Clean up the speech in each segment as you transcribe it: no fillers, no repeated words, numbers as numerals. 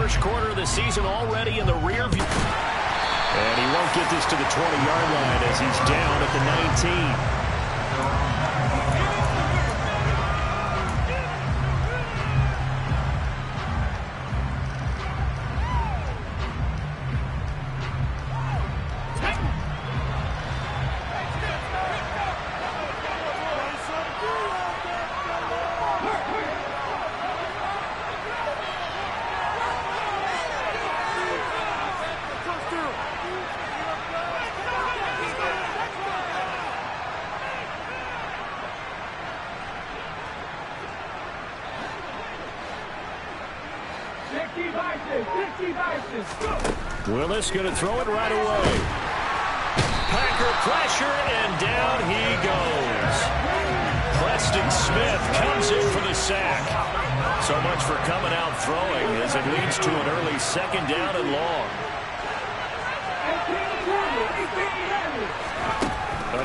First quarter of the season already in the rear view. And he won't get this to the 20-yard line as he's down at the 19. Willis going to throw it right away. Packer pressure, and down he goes. Preston Smith comes in for the sack. So much for coming out throwing as it leads to an early second down and long.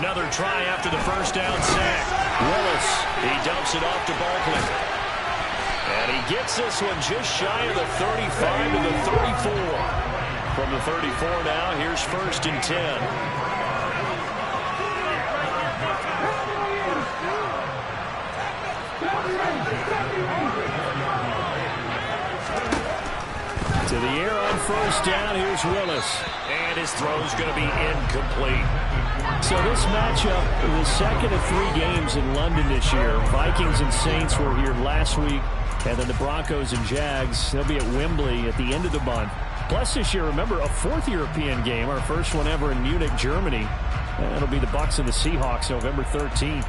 Another try after the first down sack. Willis, he dumps it off to Barkley. And he gets this one just shy of the 35 to the 34. From the 34 now, here's 1st and 10. To the air on 1st down, here's Willis. And his throw's going to be incomplete. So this matchup, the second of 3 games in London this year. Vikings and Saints were here last week. And then the Broncos and Jags, they'll be at Wembley at the end of the month. Plus this year, remember, a 4th European game, our first one ever in Munich, Germany. And it'll be the Bucs and the Seahawks November 13th.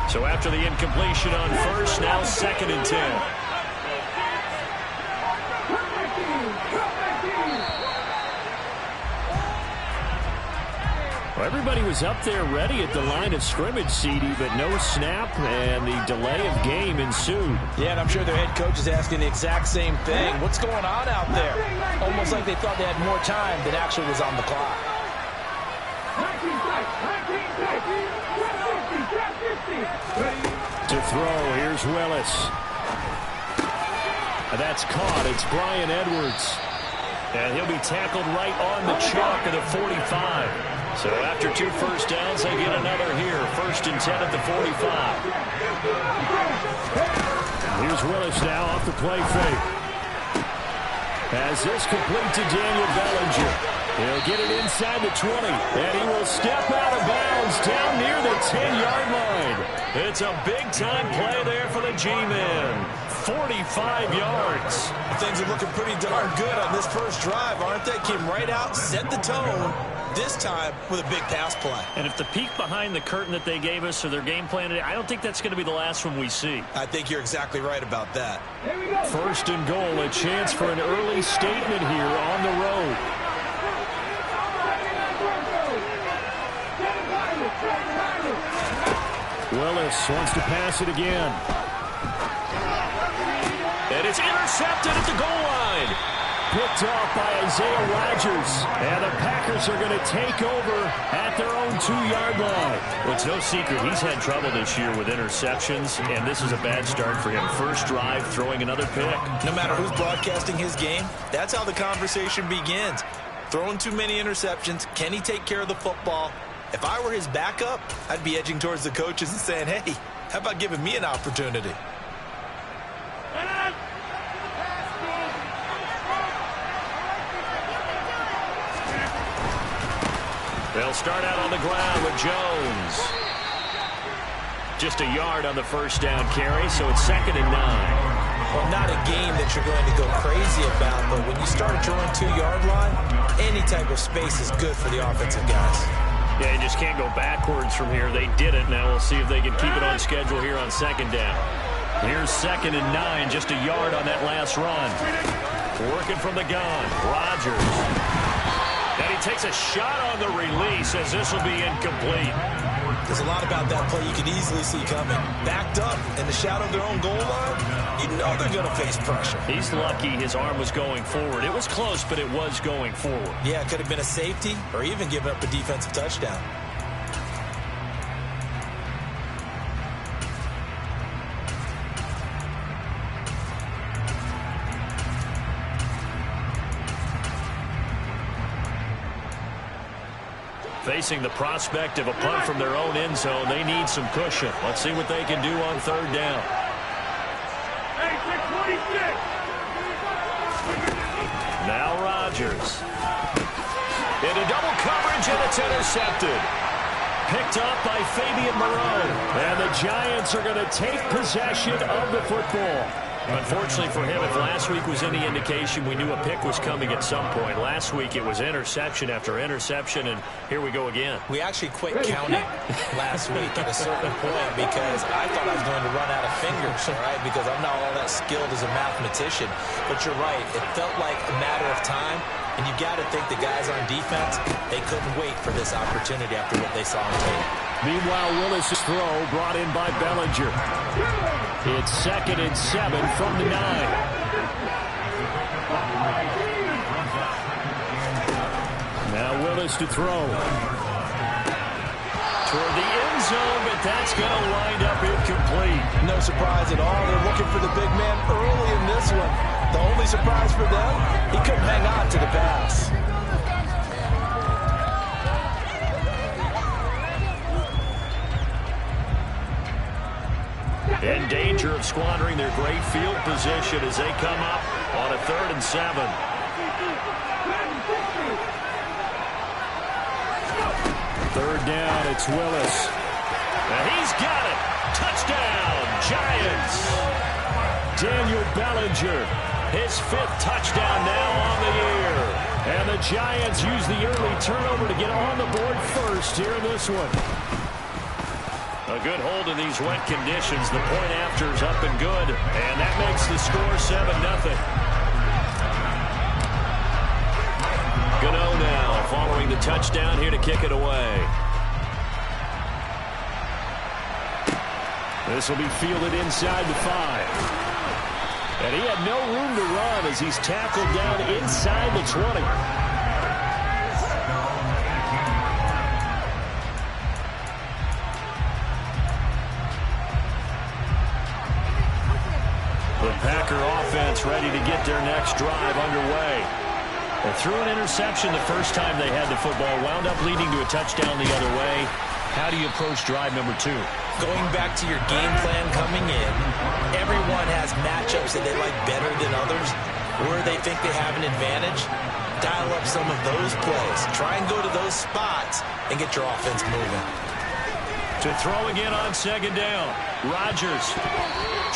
So after the incompletion on 1st, now 2nd and 10. Well, everybody was up there ready at the line of scrimmage, CD, but no snap, and the delay of game ensued. Yeah, and I'm sure their head coach is asking the exact same thing. What's going on out there? Almost like they thought they had more time than actually was on the clock. To throw, here's Willis. That's caught. It's Brian Edwards. And he'll be tackled right on the chalk of the 45. So after 2 first downs, they get another here. 1st and 10 at the 45. Here's Willis now off the play fake. As this complete to Daniel Bellinger. He'll get it inside the 20. And he will step out of bounds down near the 10-yard line. It's a big-time play there for the G-men. 45 yards. Things are looking pretty darn good on this first drive, aren't they? Came right out, set the tone, this time with a big pass play. And if the peek behind the curtain that they gave us or their game plan today, I don't think that's going to be the last one we see. I think you're exactly right about that. 1st and goal, a chance for an early statement here on the road. Willis wants to pass it again. And it's intercepted at the goal line. Picked off by Isaiah Rodgers. And the Packers are going to take over at their own 2-yard line. Well, it's no secret he's had trouble this year with interceptions, and this is a bad start for him. First drive, throwing another pick. No matter who's broadcasting his game, that's how the conversation begins. Throwing too many interceptions. Can he take care of the football? If I were his backup, I'd be edging towards the coaches and saying, hey, how about giving me an opportunity? They'll start out on the ground with Jones. Just a yard on the first down carry, so it's 2nd and 9. Well, not a game that you're going to go crazy about, but when you start at your own 2-yard line, any type of space is good for the offensive guys. Yeah, you just can't go backwards from here. They did it. Now we'll see if they can keep it on schedule here on 2nd down. Here's 2nd and 9, just a yard on that last run. Working from the gun, Rodgers. And he takes a shot on the release as this will be incomplete. There's a lot about that play you can easily see coming. Backed up in the shadow of their own goal line, you know they're going to face pressure. He's lucky his arm was going forward. It was close, but it was going forward. Yeah, it could have been a safety or even given up a defensive touchdown. Facing the prospect of a punt from their own end zone, they need some cushion. Let's see what they can do on third down. Now Rodgers. Into double coverage, and it's intercepted. Picked up by Fabian Moreau. And the Giants are going to take possession of the football. Unfortunately for him, if last week was any indication, we knew a pick was coming at some point. Last week it was interception after interception, and here we go again. We actually quit counting last week at a certain point because I thought I was going to run out of fingers, all right, because I'm not all that skilled as a mathematician. But you're right, it felt like a matter of time, and you got to think the guys on defense, they couldn't wait for this opportunity after what they saw on tape. Meanwhile, Willis' throw brought in by Bellinger. It's 2nd and 7 from the 9. Now Willis to throw. Toward the end zone, but that's going to wind up incomplete. No surprise at all. They're looking for the big man early in this one. The only surprise for them, he couldn't hang on to the pass. In danger of squandering their great field position as they come up on a 3rd and 7. Third down, it's Willis. And he's got it. Touchdown, Giants. Daniel Bellinger, his 5th touchdown now on the year. And the Giants use the early turnover to get on the board first here in this one. A good hold in these wet conditions. The point after is up and good. And that makes the score 7-0. Gano now following the touchdown here to kick it away. This will be fielded inside the 5. And he had no room to run as he's tackled down inside the 20. The Packer offense ready to get their next drive underway. They threw an interception the first time they had the football, wound up leading to a touchdown the other way. How do you approach drive number 2? Going back to your game plan coming in, everyone has matchups that they like better than others, where they think they have an advantage. Dial up some of those plays. Try and go to those spots and get your offense moving. To throw again on 2nd down. Rodgers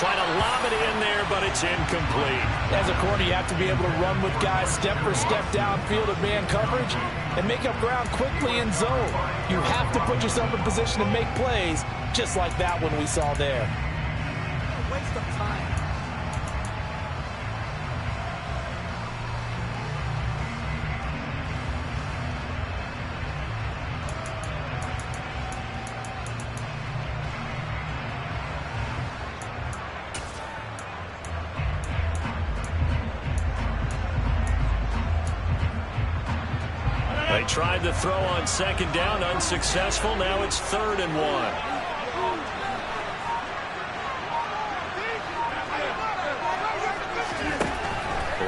trying to lob it in there, but it's incomplete. As a corner, you have to be able to run with guys step for step downfield of man coverage and make up ground quickly in zone. You have to put yourself in position to make plays, just like that one we saw there. A waste of time. They tried to throw on 2nd down, unsuccessful. Now it's 3rd and 1.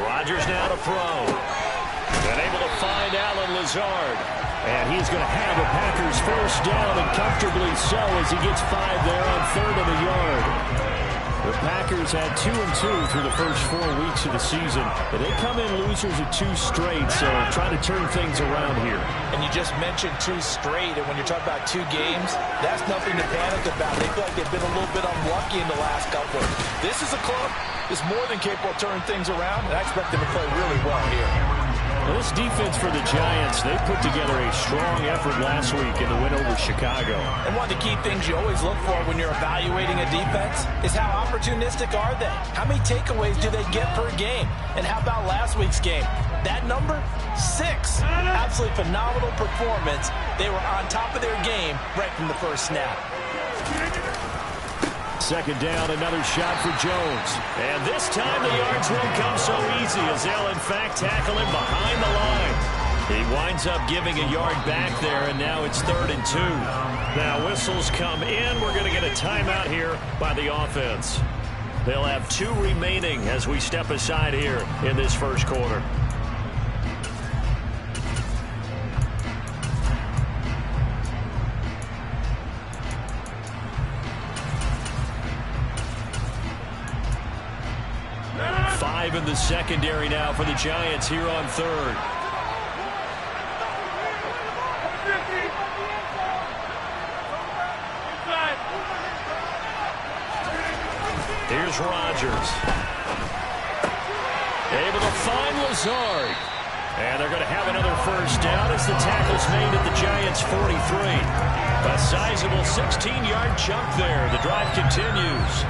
Rodgers now to throw. And able to find Alan Lazard. And he's going to have the Packers first down, and comfortably so as he gets 5 there on 3rd and a yard. The Packers had 2-2 through the first 4 weeks of the season, but they come in losers of 2 straight, so trying to turn things around here. And you just mentioned 2 straight, and when you're talking about 2 games, that's nothing to panic about. They feel like they've been a little bit unlucky in the last couple. This is a club that's more than capable of turning things around, and I expect them to play really well here. Well, this defense for the Giants, they put together a strong effort last week in the win over Chicago. And one of the key things you always look for when you're evaluating a defense is how opportunistic are they? How many takeaways do they get per game? And how about last week's game? That number? 6. Absolutely phenomenal performance. They were on top of their game right from the first snap. Second down, another shot for Jones. And this time the yards won't come so easy as they'll, in fact, tackle him behind the line. He winds up giving a yard back there, and now it's 3rd and 2. Now whistles come in. We're going to get a timeout here by the offense. They'll have 2 remaining as we step aside here in this first quarter. In the secondary now for the Giants here on 3rd. Here's Rodgers. Able to find Lazard. And they're going to have another first down as the tackle's made at the Giants' 43. A sizable 16-yard chunk there. The drive continues.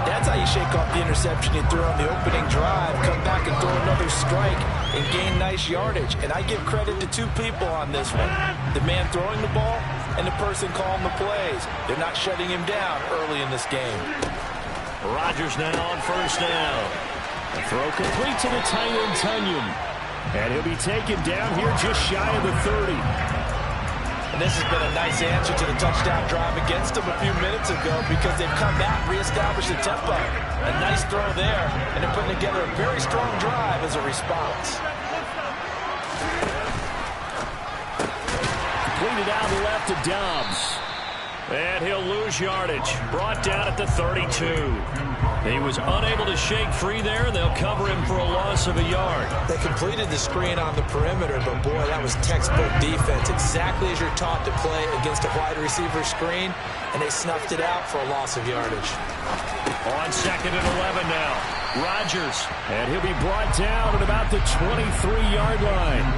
That's how you shake off the interception you threw on the opening drive, come back and throw another strike and gain nice yardage. And I give credit to 2 people on this one. The man throwing the ball and the person calling the plays. They're not shutting him down early in this game. Rodgers now on first down. A throw complete to the tight end, Tunyon. And he'll be taken down here just shy of the 30. And this has been a nice answer to the touchdown drive against them a few minutes ago because they've come back, reestablished the tempo. A nice throw there, and they're putting together a very strong drive as a response. Completed out left to Dobbs. And he'll lose yardage. Brought down at the 32. He was unable to shake free there. They'll cover him for a loss of a yard. They completed the screen on the perimeter, but boy, that was textbook defense. Exactly as you're taught to play against a wide receiver screen, and they snuffed it out for a loss of yardage. On 2nd and 11 now. Rodgers, and he'll be brought down at about the 23-yard line.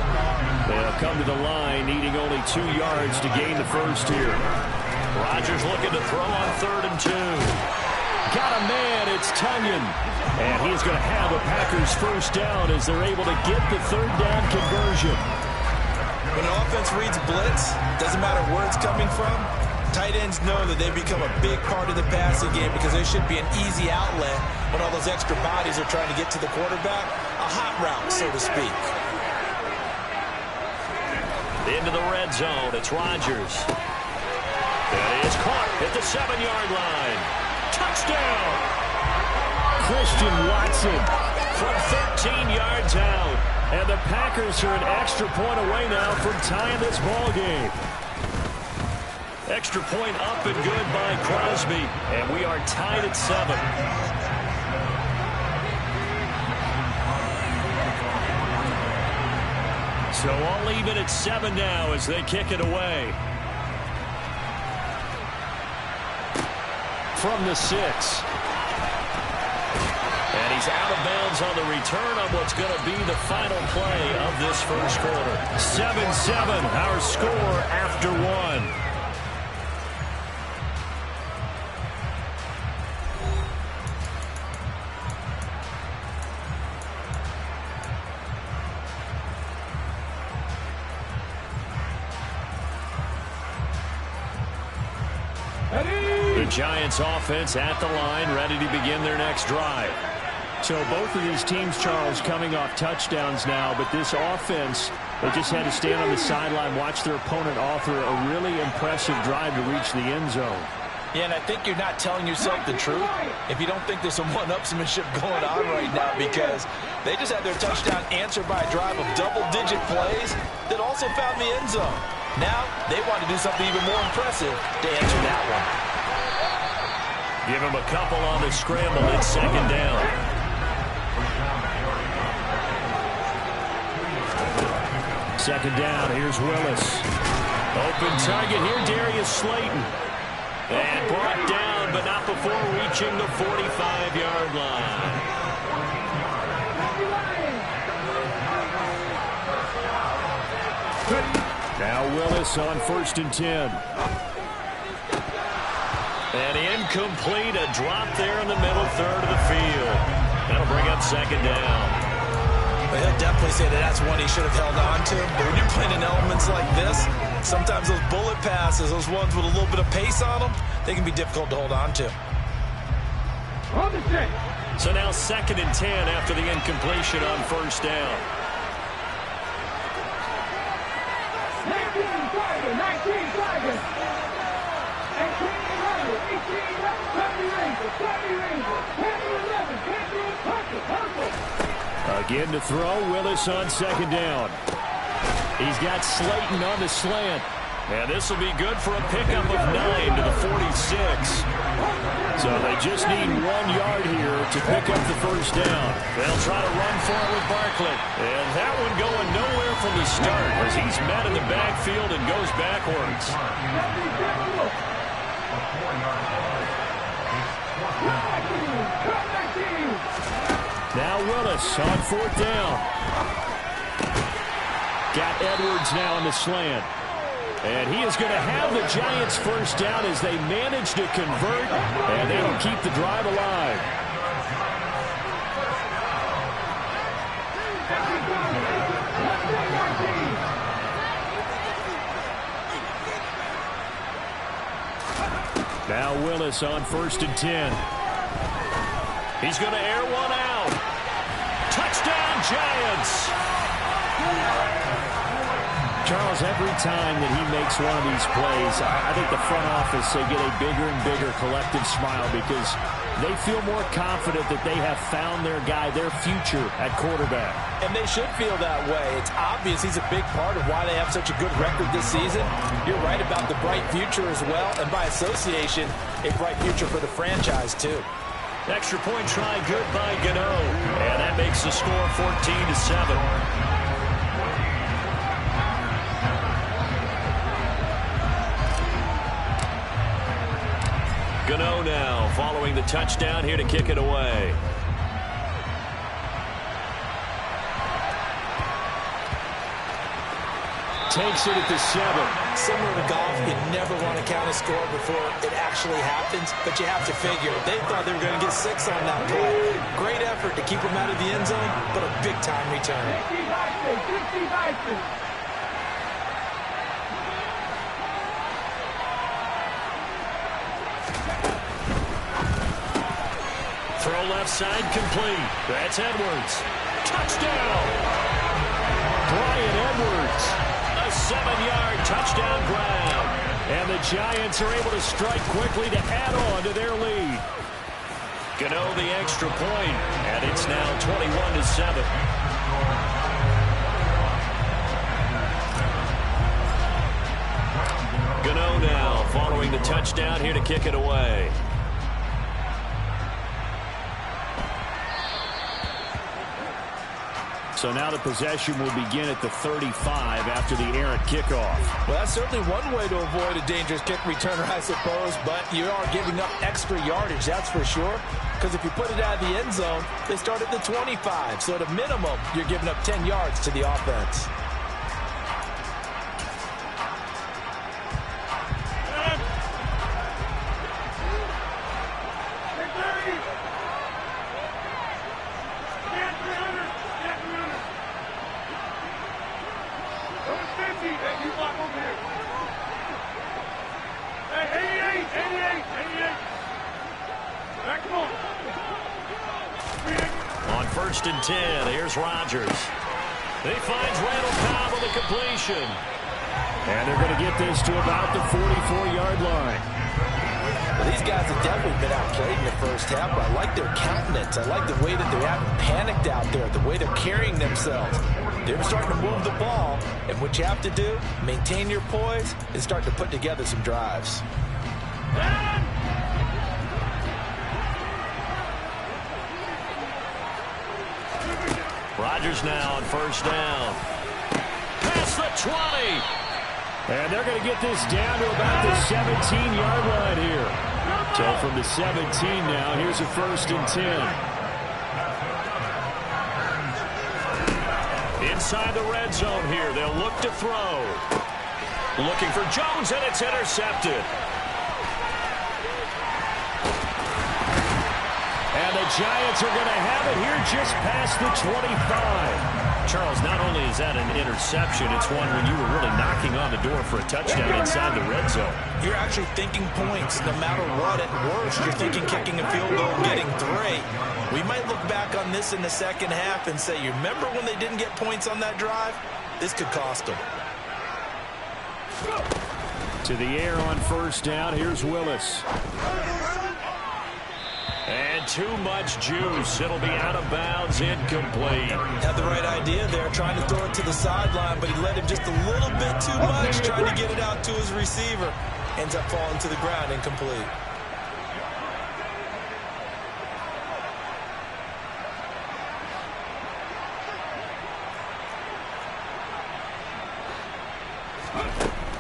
They'll come to the line, needing only 2 yards to gain the first here. Rodgers looking to throw on 3rd and 2. Got a man, it's Tunyon. And he's going to have a Packers first down as they're able to get the 3rd down conversion. When an offense reads blitz, doesn't matter where it's coming from, tight ends know that they become a big part of the passing game because there should be an easy outlet when all those extra bodies are trying to get to the quarterback. A hot route, so to speak. Into the red zone, it's Rodgers. That is caught at the 7-yard line. Touchdown! Christian Watson from 13 yards out. And the Packers are an extra point away now from tying this ball game. Extra point up and good by Crosby. And we are tied at 7. So all even at 7 now as they kick it away. From the 6. And he's out of bounds on the return on what's going to be the final play of this first quarter. 7-7, our score after 1. The Giants offense at the line, ready to begin their next drive. So both of these teams, Charles, coming off touchdowns now, but this offense, they just had to stand on the sideline, watch their opponent offer a really impressive drive to reach the end zone. Yeah, and I think you're not telling yourself the truth if you don't think there's some one-upsmanship going on right now because they just had their touchdown answered by a drive of double-digit plays that also found the end zone. Now they want to do something even more impressive to answer that one. Give him a couple on the scramble. It's 2nd down. Second down. Here's Willis. Open target here, Darius Slayton. And brought down, but not before reaching the 45-yard line. Now Willis on 1st and 10. And incomplete, a drop there in the middle third of the field. That'll bring up 2nd down. But he'll definitely say that that's one he should have held on to. But when you're playing in elements like this, sometimes those bullet passes, those ones with a little bit of pace on them, they can be difficult to hold on to. So now 2nd and 10 after the incompletion on 1st down. 19 Tigers. 18 Rangers. 18 Rangers. 20 Rangers. 11. Again to throw. Willis on 2nd down. He's got Slayton on the slant. And this will be good for a pickup of 9 to the 46. So they just need 1 yard here to pick up the 1st down. They'll try to run for it with Barkley. And that one going nowhere from the start as he's met in the backfield and goes backwards. Now Willis on 4th down. Got Edwards now in the slant. And he is going to have the Giants 1st down as they manage to convert, and they will keep the drive alive. Now Willis on 1st and 10. He's going to air one out. Touchdown, Giants! Charles, every time that he makes one of these plays, I think the front office, they get a bigger and bigger collective smile because they feel more confident that they have found their guy, their future at quarterback. And they should feel that way. It's obvious he's a big part of why they have such a good record this season. You're right about the bright future as well, and by association, a bright future for the franchise too. Extra point try good by Gano. And that makes the score 14-7. Gano now following the touchdown here to kick it away. Takes it at the 7. Similar to golf, you never want to count a score before it actually happens, but you have to figure. They thought they were going to get 6 on that play. Great effort to keep them out of the end zone, but a big-time return. Throw left side complete. That's Edwards. Touchdown! Brian Edwards. A 7-yard touchdown grab. And the Giants are able to strike quickly to add on to their lead. Gano the extra point, and it's now 21-7. Gano now following the touchdown here to kick it away. So now the possession will begin at the 35 after the errant kickoff. Well, that's certainly one way to avoid a dangerous kick returner, I suppose, but you are giving up extra yardage, that's for sure, because if you put it out of the end zone, they start at the 25, so at a minimum, you're giving up 10 yards to the offense. On 1st and 10, here's Rodgers. He finds Randall Cobb on the completion. And they're going to get this to about the 44-yard line. Well, these guys have definitely been outplayed in the first half, but I like their countenance. I like the way that they haven't panicked out there, the way they're carrying themselves. They're starting to move the ball, and what you have to do, maintain your poise and start to put together some drives. Rodgers now on 1st down. Past the 20. And they're going to get this down to about the 17-yard line here. So from the 17 now, here's a 1st and 10. inside the red zone here. They'll look to throw. Looking for Jones, and it's intercepted. And the Giants are going to have it here just past the 25. Charles, not only is that an interception, it's one when you were really knocking on the door for a touchdown inside the red zone. You're actually thinking points. No matter what, at worst, you're thinking kicking a field goal and getting 3. We might look back on this in the second half and say, you remember when they didn't get points on that drive? This could cost them. To the air on first down. Here's Willis. And too much juice. It'll be out of bounds, incomplete. Had the right idea there, trying to throw it to the sideline, but he let him just a little bit too much, trying to get it out to his receiver. Ends up falling to the ground, incomplete.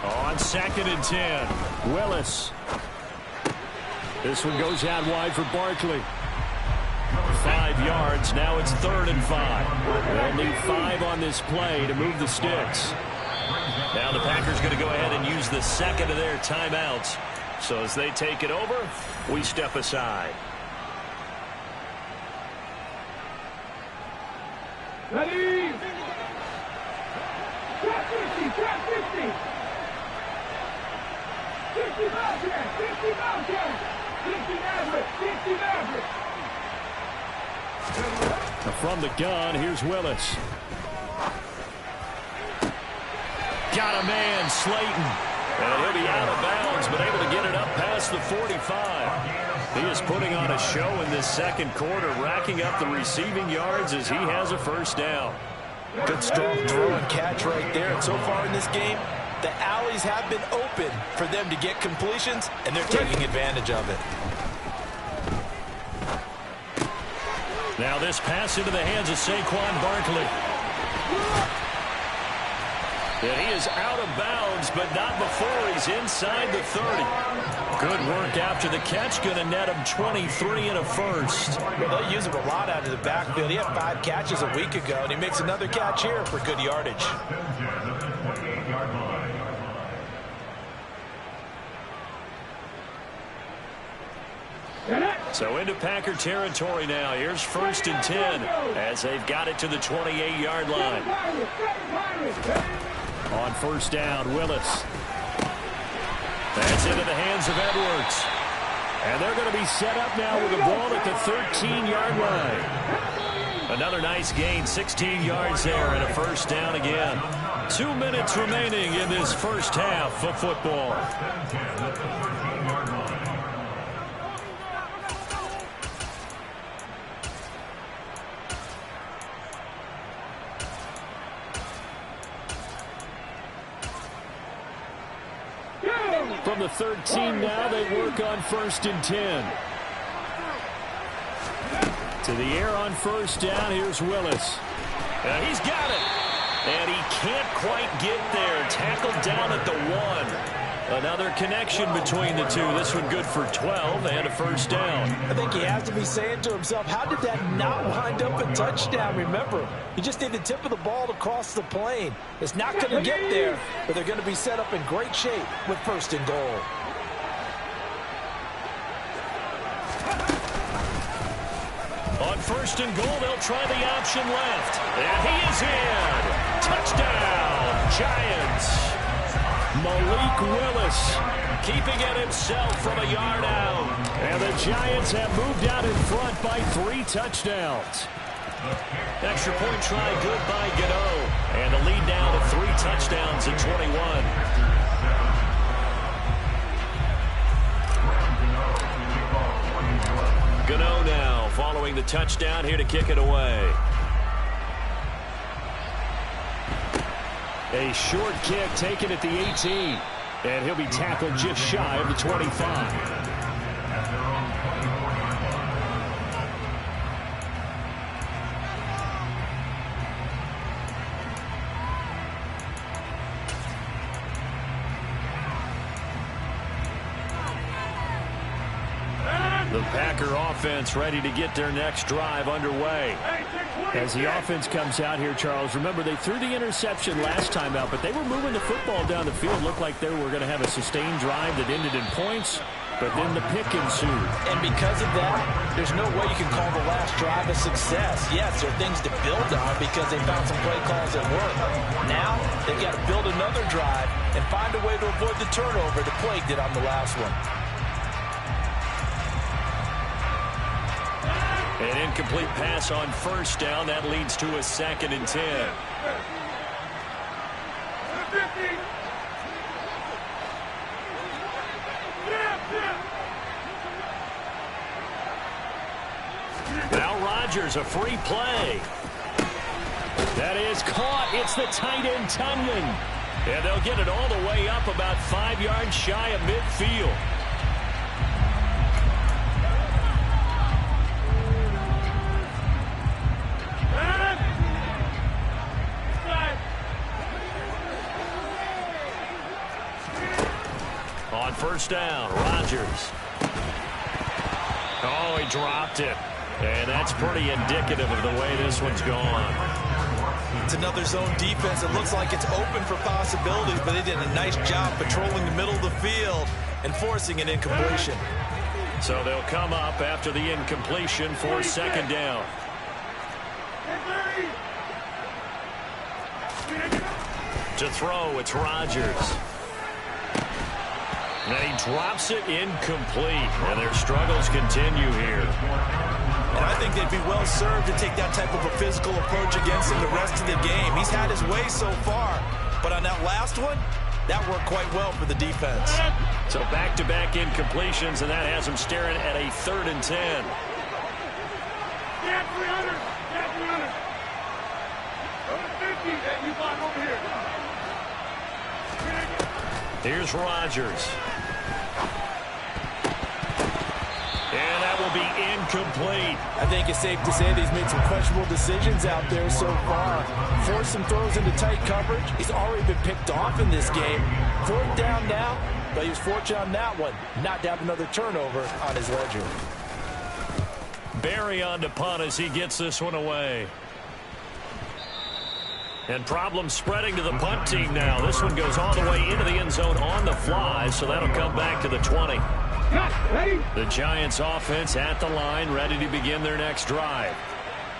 On 2nd and 10. Willis. This one goes out wide for Barkley. 5 yards. Now it's 3rd and 5. They'll need 5 on this play to move the sticks. Now the Packers going to go ahead and use the second of their timeouts. So as they take it over, we step aside. Ready? Trap 50, trap 50. 50 Bobcat, 50 Bobcat. 50 Maverick, 50 Maverick. From the gun, here's Willis. Got a man, Slayton. And he'll be out of bounds, but able to get it up past the 45. He is putting on a show in this second quarter, racking up the receiving yards as he has a first down. Good strong throw and catch right there. And so far in this game, the alleys have been open for them to get completions, and they're taking advantage of it. Now this pass into the hands of Saquon Barkley. And he is out of bounds, but not before he's inside the 30. Good work after the catch. Going to net him 23 and a first. Well, they'll use him a lot out of the backfield. He had 5 catches a week ago, and he makes another catch here for good yardage. So into Packer territory now. Here's 1st and 10 as they've got it to the 28-yard line. On first down, Willis. That's into the hands of Edwards. And they're going to be set up now with the ball at the 13-yard line. Another nice gain, 16 yards there, and a first down again. 2 minutes remaining in this first half of football. From the 13 now, they work on 1st and 10. To the air on first down, here's Willis. And he's got it. And he can't quite get there. Tackled down at the 1. Another connection between the two. This one good for 12 and a first down. I think he has to be saying to himself, how did that not wind up a touchdown? Remember, he just did the tip of the ball to cross the plane. It's not going to get there, but they're going to be set up in great shape with 1st and goal. On 1st and goal, they'll try the option left. And he is in. Touchdown, Giants. Malik Willis keeping it himself from a yard out. And the Giants have moved out in front by 3 touchdowns. Extra point try good by Gano. And the lead now to 3 touchdowns at 21. Gano now following the touchdown here to kick it away. A short kick taken at the 18. And he'll be tackled just shy of the 25. The Packer offense ready to get their next drive underway. As the offense comes out here, Charles, remember they threw the interception last time out, but they were moving the football down the field. Looked like they were going to have a sustained drive that ended in points, but then the pick ensued. And because of that, there's no way you can call the last drive a success. Yes, there are things to build on because they found some play calls that work. Now, they've got to build another drive and find a way to avoid the turnover that plagued it on the last one. An incomplete pass on first down. That leads to a 2nd and 10. Now Rodgers, a free play. That is caught. It's the tight end, Tunyon. And they'll get it all the way up about 5 yards shy of midfield. On first down, Rodgers. Oh, he dropped it. And that's pretty indicative of the way this one's gone. It's another zone defense. It looks like it's open for possibilities, but they did a nice job patrolling the middle of the field and forcing an incompletion. So they'll come up after the incompletion for 2nd down. To throw, it's Rodgers. And he drops it incomplete. And their struggles continue here. And I think they'd be well served to take that type of a physical approach against him the rest of the game. He's had his way so far, but on that last one, that worked quite well for the defense. So back-to-back incompletions, and that has them staring at a 3rd and 10. Stand 300. Stand 300. Over 50. You block over here. Here's Rodgers. And that will be incomplete. I think it's safe to say that he's made some questionable decisions out there so far. Forced some throws into tight coverage. He's already been picked off in this game. 4th down now, but he was fortunate on that one. Not to have another turnover on his ledger. Barry on to punt as he gets this one away. And problems spreading to the punt team now. This one goes all the way into the end zone on the fly, so that'll come back to the 20. The Giants offense at the line, ready to begin their next drive.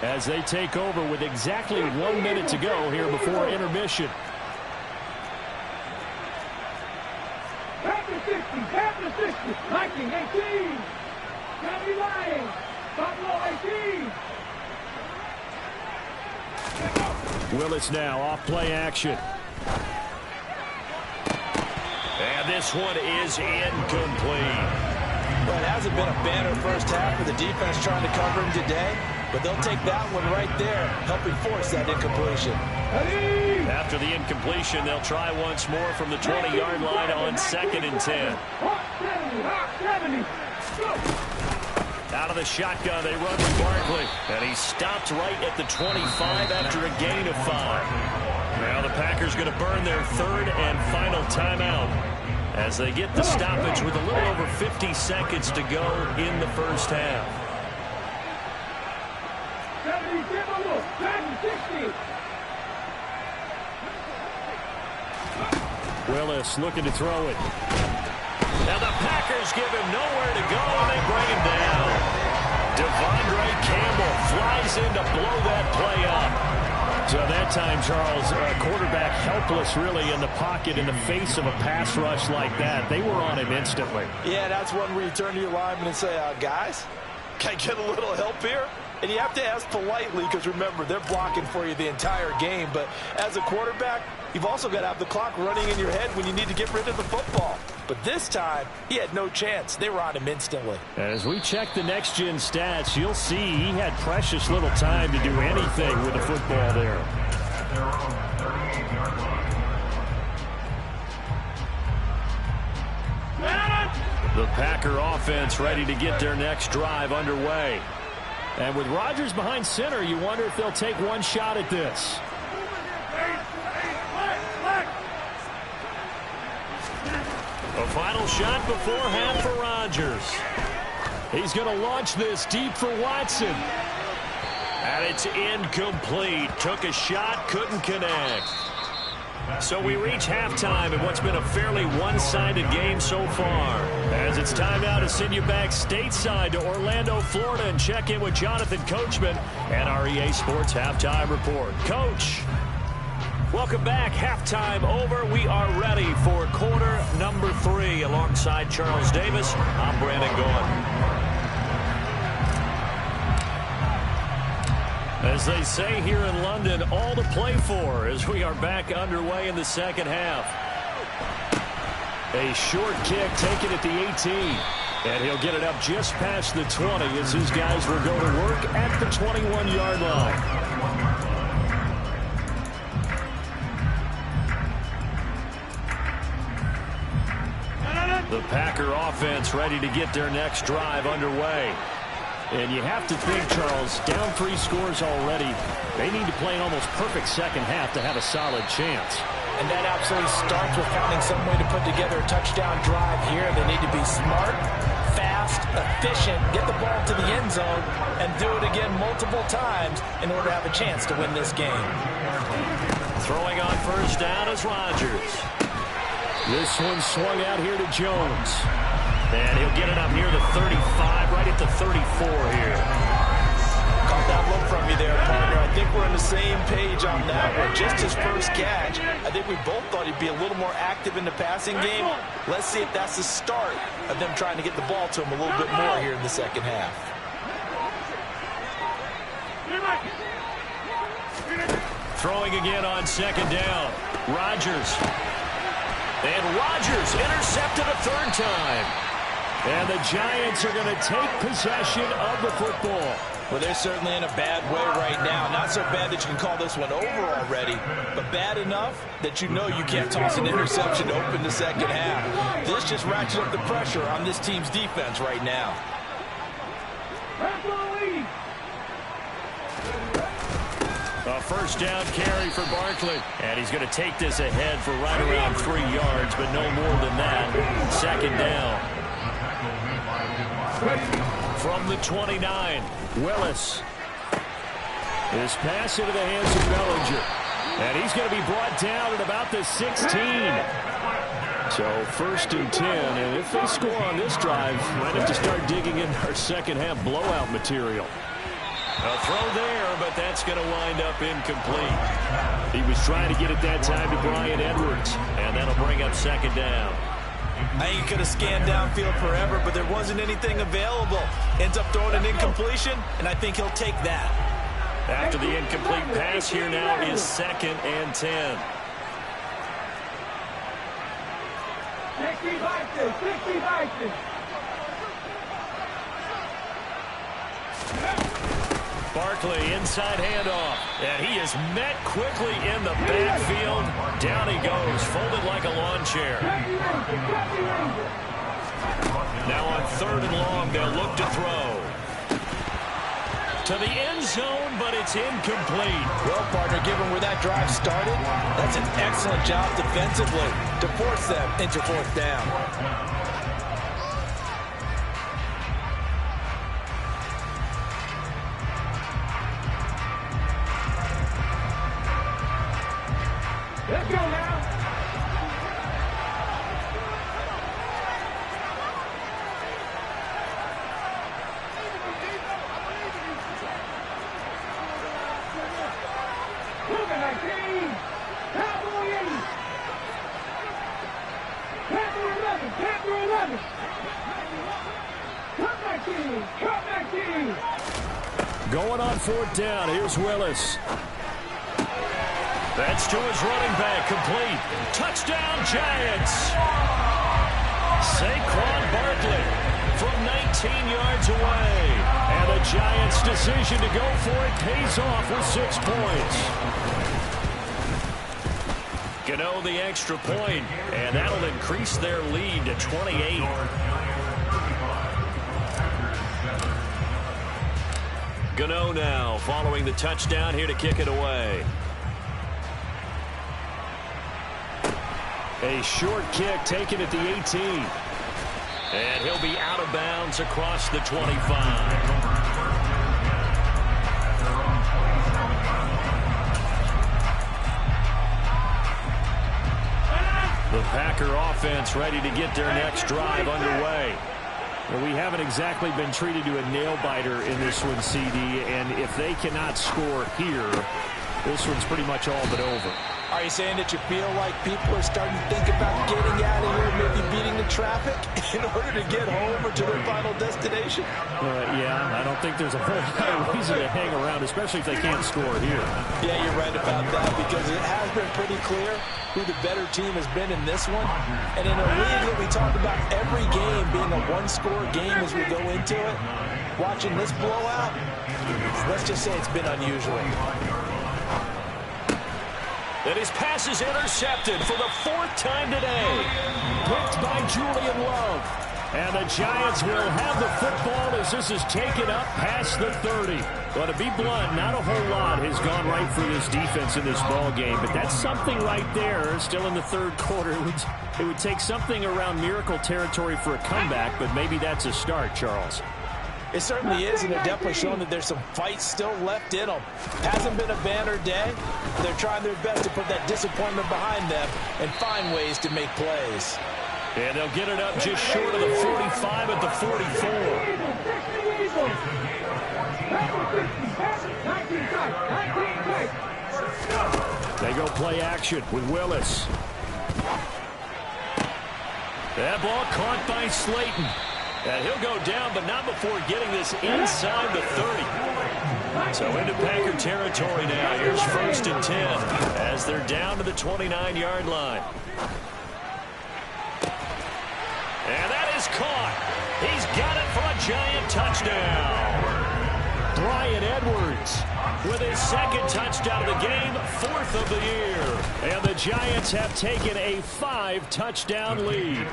As they take over with exactly 1 minute to go here before intermission. Back to 60. Back to 60. Viking 18. County Lions. Buffalo 18. Willis now off play action. And this one is incomplete. Well, it hasn't been a banner first half for the defense trying to cover him today, but they'll take that one right there, helping force that incompletion. After the incompletion, they'll try once more from the 20-yard line on 2nd and 10. Out of the shotgun, they run with Barkley. And he stopped right at the 25 after a gain of 5. Now the Packers going to burn their 3rd and final timeout as they get the stoppage with a little over 50 seconds to go in the first half. 60. Willis looking to throw it. Now the Packers give him nowhere to go, and they bring him down. Devondre Campbell flies in to blow that play up. So that time, Charles, quarterback helpless really in the pocket in the face of a pass rush like that. They were on him instantly. Yeah, that's one where you turn to your lineman and say, guys, can I get a little help here? And you have to ask politely because, remember, they're blocking for you the entire game. But as a quarterback, you've also got to have the clock running in your head when you need to get rid of the football. But this time, he had no chance. They were on him instantly. As we check the next-gen stats, you'll see he had precious little time to do anything with the football there. The Packer offense ready to get their next drive underway. And with Rodgers behind center, you wonder if they'll take one shot at this. A final shot before half for Rodgers. He's going to launch this deep for Watson. And it's incomplete. Took a shot, couldn't connect. So we reach halftime in what's been a fairly one-sided game so far. As it's time now to send you back stateside to Orlando, Florida, and check in with Jonathan Coachman and our EA Sports Halftime Report. Coach, welcome back. Halftime over. We are ready for quarter number 3. Alongside Charles Davis, I'm Brandon Gaudin. As they say here in London, all to play for as we are back underway in the second half. A short kick taken at the 18. And he'll get it up just past the 20 as his guys will go to work at the 21-yard line. The Packer offense ready to get their next drive underway. And you have to think, Charles, down 3 scores already. They need to play an almost perfect second half to have a solid chance. And that absolutely starts with finding some way to put together a touchdown drive here. They need to be smart, fast, efficient, get the ball to the end zone, and do it again multiple times in order to have a chance to win this game. Throwing on first down is Rodgers. This one swung out here to Jones. And he'll get it up near the 35, right at the 34 here. Caught that look from you there, partner. I think we're on the same page on that one. Just his first catch, I think we both thought he'd be a little more active in the passing game. Let's see if that's the start of them trying to get the ball to him a little bit more here in the second half. Throwing again on second down. Rodgers. And Rodgers intercepted a third time. And the Giants are going to take possession of the football. Well, they're certainly in a bad way right now. Not so bad that you can call this one over already, but bad enough that you know you can't toss an interception to open the second half. This just ratchets up the pressure on this team's defense right now. A first down carry for Barkley. And he's going to take this ahead for right around 3 yards, but no more than that. Second down. From the 29, Willis. This pass into the hands of Bellinger. And he's going to be brought down at about the 16. So first and 10. And if they score on this drive, might have to start digging in our second half blowout material. A throw there, but that's going to wind up incomplete. He was trying to get it that time to Bryan Edwards. And that'll bring up second down. I think he could have scanned downfield forever, but there wasn't anything available. Ends up throwing an incompletion, and I think he'll take that. After the incomplete pass, here now is second and 10. 60-60. Barkley, inside handoff, and he is met quickly in the backfield. Down he goes, folded like a lawn chair. Now on third and long, they'll look to throw. To the end zone, but it's incomplete. Well, partner, given where that drive started, that's an excellent job defensively to force them into fourth down. Let's go now. Look at that team. Cowboy 80. Cowboy 11. Cut back team. Going on fourth down. Here's Willis. That's to his running back, complete. Touchdown, Giants. Saquon Barkley from 19 yards away. And the Giants' decision to go for it pays off with 6 points. Gano the extra point, and that'll increase their lead to 28. Gano now following the touchdown here to kick it away. A short kick taken at the 18. And he'll be out of bounds across the 25. The Packer offense ready to get their next drive underway. Well, we haven't exactly been treated to a nail-biter in this one, CD, and if they cannot score here, this one's pretty much all but over. Are you saying that you feel like people are starting to think about getting out of here, maybe beating the traffic in order to get home or to their final destination? Yeah, I don't think there's a whole lot of reason to hang around, especially if they can't score here. Yeah, you're right about that, because it has been pretty clear who the better team has been in this one. And in a league that we talk about every game being a one-score game as we go into it, watching this blowout, let's just say it's been unusual. And his pass is intercepted for the 4th time today. Picked by Julian Love. And the Giants will have the football as this is taken up past the 30. Well, to be blunt, not a whole lot has gone right for this defense in this ball game, but that's something right there. Still in the 3rd quarter. It would take something around miracle territory for a comeback, but maybe that's a start, Charles. It certainly is, and they're definitely showing that there's some fight still left in them. Hasn't been a banner day. They're trying their best to put that disappointment behind them and find ways to make plays. And they'll get it up just short of the 45 at the 44. They go play action with Willis. That ball caught by Slayton. And he'll go down, but not before getting this inside the 30. So into Packer territory now. Here's 1st and 10 as they're down to the 29-yard line. And that is caught. He's got it for a Giant touchdown. Bryan Edwards with his 2nd touchdown of the game, 4th of the year. And the Giants have taken a 5-touchdown lead.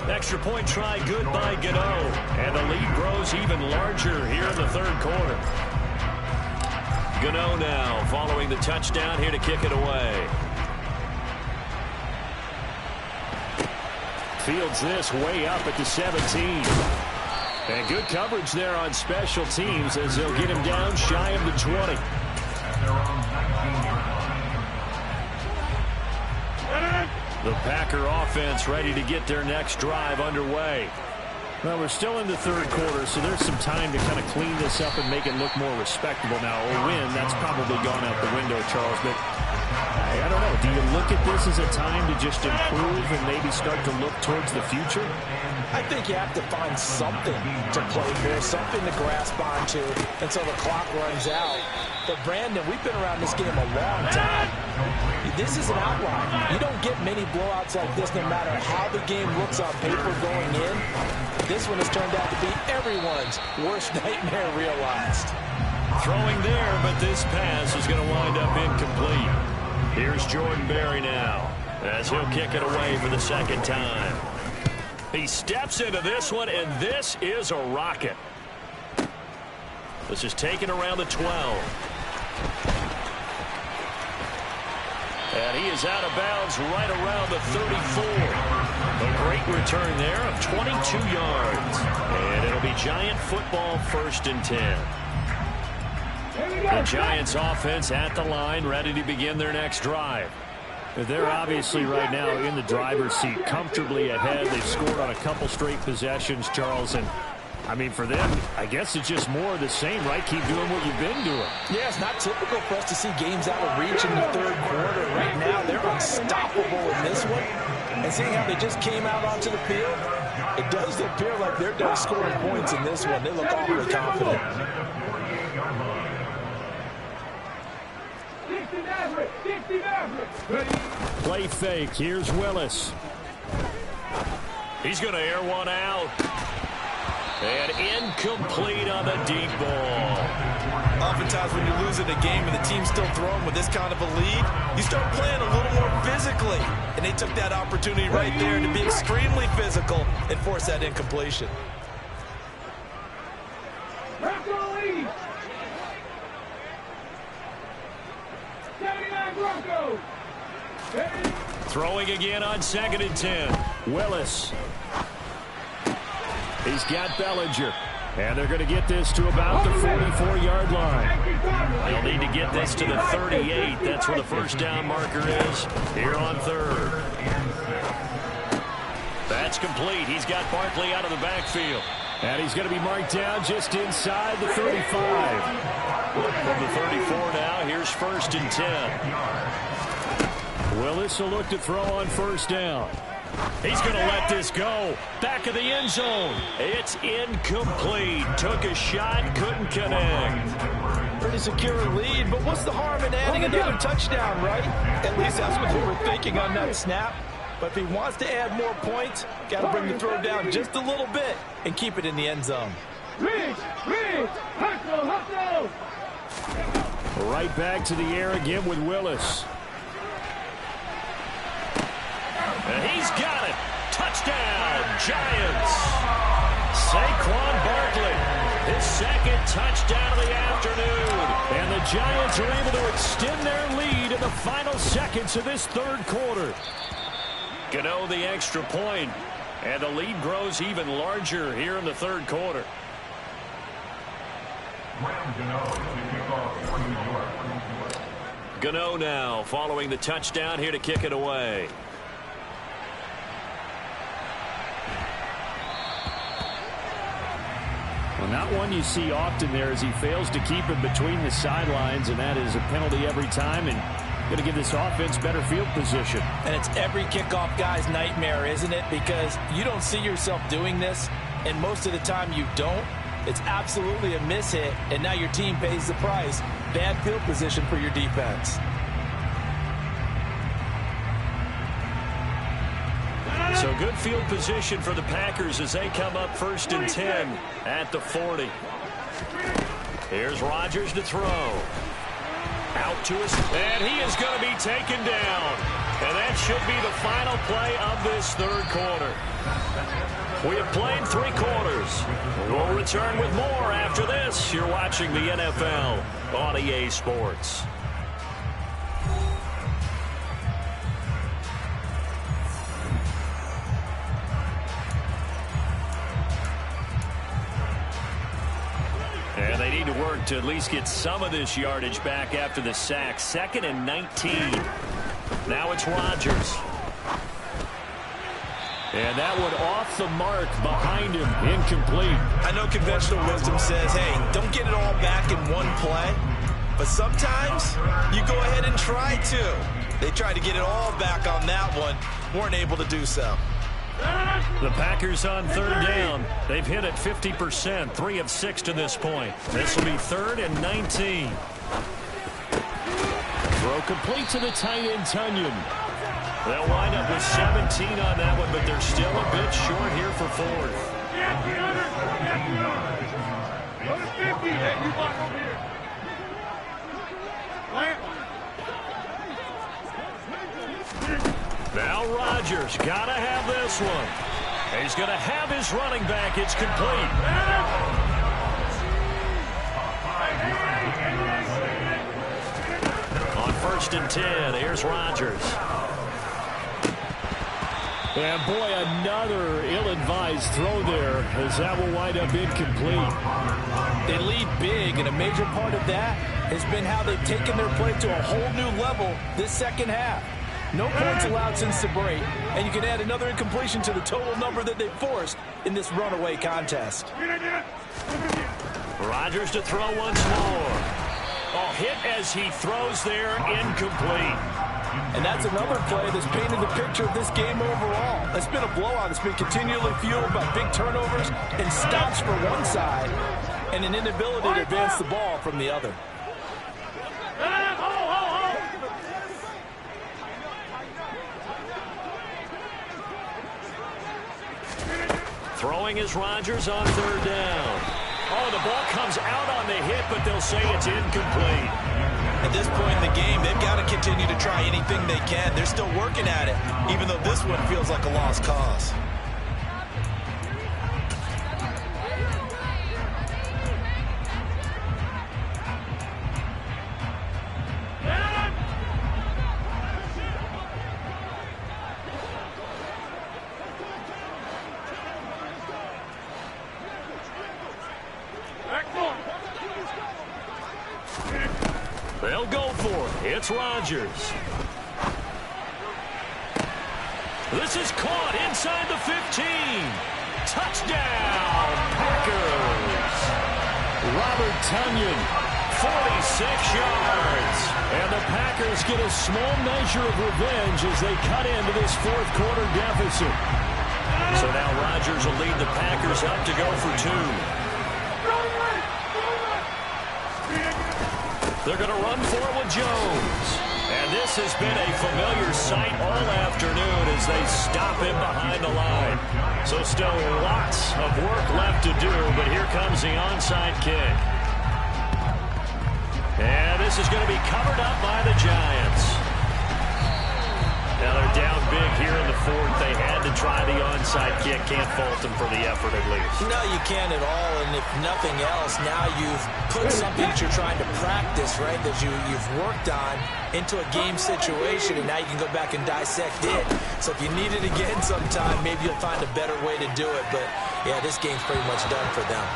Extra point try good by Gano. And the lead grows even larger here in the 3rd quarter. Gano now following the touchdown here to kick it away. Fields this way up at the 17. And good coverage there on special teams as they'll get him down shy of the 20. The Packer offense ready to get their next drive underway. Well, we're still in the 3rd quarter, so there's some time to kind of clean this up and make it look more respectable. Now, a win, that's probably gone out the window, Charles, but I don't know. Do you look at this as a time to just improve and maybe start to look towards the future? I think you have to find something to play for, something to grasp onto until the clock runs out. But, Brandon, we've been around this game a long time. This is an outlier. You don't get many blowouts like this no matter how the game looks on paper going in. This one has turned out to be everyone's worst nightmare realized. Throwing there, but this pass is going to wind up incomplete. Here's Jordan Berry now as he'll kick it away for the 2nd time. He steps into this one, and this is a rocket. This is taken around the 12. And he is out of bounds right around the 34. A great return there of 22 yards. And it'll be Giant football 1st and 10. The Giants offense at the line, ready to begin their next drive. They're obviously right now in the driver's seat, comfortably ahead. They've scored on a couple straight possessions, Charles, and I mean, for them, I guess it's just more of the same, right? Keep doing what you've been doing. Yeah, it's not typical for us to see games out of reach in the 3rd quarter. Right now, they're unstoppable in this one. And seeing how they just came out onto the field, it does appear like they're done scoring points in this one. They look awfully confident. Play fake. Here's Willis. He's going to air one out. And incomplete on the deep ball. Oftentimes when you're losing a game and the team's still throwing with this kind of a lead, you start playing a little more physically. And they took that opportunity right there to be extremely physical and force that incompletion. Throwing again on 2nd and 10. Willis. He's got Bellinger. And they're going to get this to about the 44-yard line. They'll need to get this to the 38. That's where the first down marker is here on third. That's complete. He's got Barkley out of the backfield. And he's going to be marked down just inside the 35. From the 34 now, here's 1st and 10. Willis will look to throw on first down. He's going to let this go. Back of the end zone. It's incomplete. Took a shot, couldn't connect. Pretty secure lead, but what's the harm in adding another touchdown, right? At least that's what they were thinking on that snap. But if he wants to add more points, got to bring the throw down just a little bit and keep it in the end zone. Hustle. Right back to the air again with Willis. And he's got it. Touchdown, Giants. Saquon Barkley, his second touchdown of the afternoon. And the Giants are able to extend their lead in the final seconds of this third quarter. Gano the extra point, and the lead grows even larger here in the third quarter. Gano now following the touchdown here to kick it away. Well, not one you see often there as he fails to keep him between the sidelines, and that is a penalty every time, and going to give this offense better field position. And it's every kickoff guy's nightmare, isn't it? Because you don't see yourself doing this, and most of the time you don't. It's absolutely a mishit, and now your team pays the price. Bad field position for your defense. So good field position for the Packers as they come up 1st and 10 at the 40. Here's Rodgers to throw. Out to us, and he is going to be taken down. And that should be the final play of this third quarter. We have played 3 quarters. We'll return with more after this. You're watching the NFL on EA Sports. And they need to work to at least get some of this yardage back after the sack. 2nd and 19. Now it's Rodgers. And that one off the mark behind him. Incomplete. I know conventional wisdom says, hey, don't get it all back in one play. But sometimes you go ahead and try to. They tried to get it all back on that one. Weren't able to do so. The Packers on 3rd down. They've hit it 50%, 3 of 6 to this point. This will be 3rd and 19. Throw complete to the tight end, Tunyon. They'll wind up with 17 on that one, but they're still a bit short here for 4th. Go to 50. Hey, you block over here. Now Rodgers got to have this one. He's going to have his running back. It's complete. On 1st and 10, here's Rodgers. And boy, another ill-advised throw there as that will wind up incomplete. They lead big, and a major part of that has been how they've taken their play to a whole new level this second half. No points allowed since the break, and you can add another incompletion to the total number that they forced in this runaway contest. Rodgers to throw once more. Oh, hit as he throws there, incomplete. And that's another play that's painted the picture of this game overall. It's been a blowout. It's been continually fueled by big turnovers and stops for one side and an inability to advance the ball from the other. Throwing is Rodgers on 3rd down. Oh, the ball comes out on the hit, but they'll say it's incomplete. At this point in the game, they've got to continue to try anything they can. They're still working at it, even though this one feels like a lost cause. It's Rodgers. This is caught inside the 15. Touchdown, Packers. Robert Tonyan, 46 yards. and the Packers get a small measure of revenge as they cut into this fourth quarter deficit. So now Rodgers will lead the Packers up to go for 2. They're going to run for it with Jones. And this has been a familiar sight all afternoon as they stop him behind the line. So still lots of work left to do, but here comes the onside kick. And this is going to be covered up by the Giants. Now they're down big here in the fourth. They had to try the onside kick. Can't fault them for the effort at least. No, you can't at all. And if nothing else, now you've put something that you're trying to practice, right, that you've worked on into a game situation, and now you can go back and dissect it. So if you need it again sometime, maybe you'll find a better way to do it. But, yeah, this game's pretty much done for them.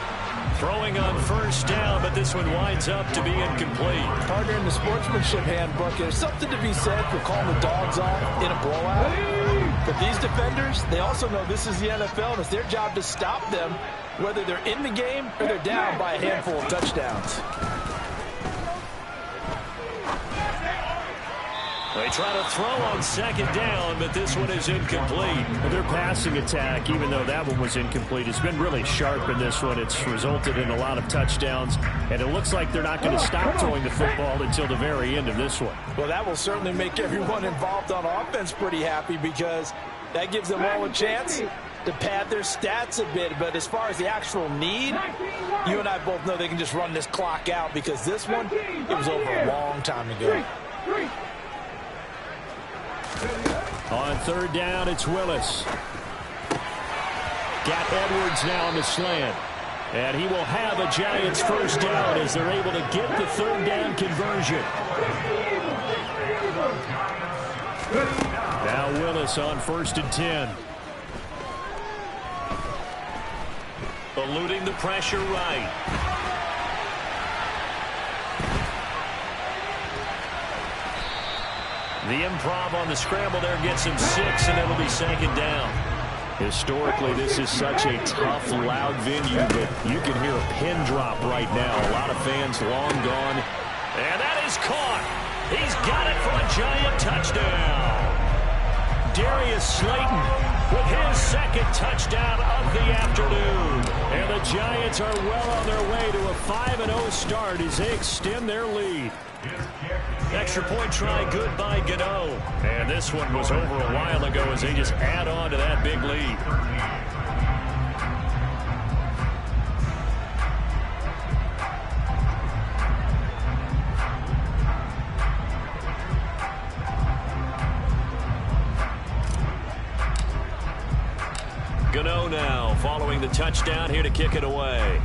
Throwing on first down, but this one winds up to be incomplete. Partner, in the sportsmanship handbook, there's something to be said for calling the dogs off in a blowout. But these defenders, they also know this is the NFL, and it's their job to stop them, whether they're in the game or they're down by a handful of touchdowns. They try to throw on second down, but this one is incomplete. Their passing attack, even though that one was incomplete, has been really sharp in this one. It's resulted in a lot of touchdowns, and it looks like they're not going to stop throwing the football until the very end of this one. Well, that will certainly make everyone involved on offense pretty happy, because that gives them all a chance to pad their stats a bit. But as far as the actual need, you and I both know they can just run this clock out, because this one, it was over a long time ago. On third down, it's Willis. Got Edwards now on the slant. And he will have a Giants first down as they're able to get the third down conversion. Now Willis on 1st and 10. Eluding the pressure right. The improv on the scramble there gets him 6, and it'll be second down. Historically, this is such a tough, loud venue, but you can hear a pin drop right now. A lot of fans long gone. And that is caught. He's got it for a Giant touchdown. Darius Slayton with his second touchdown of the afternoon. And the Giants are well on their way to a 5-0 start as they extend their lead. Extra point try good by Gano. And this one was over a while ago as they just add on to that big lead. Gano now following the touchdown here to kick it away.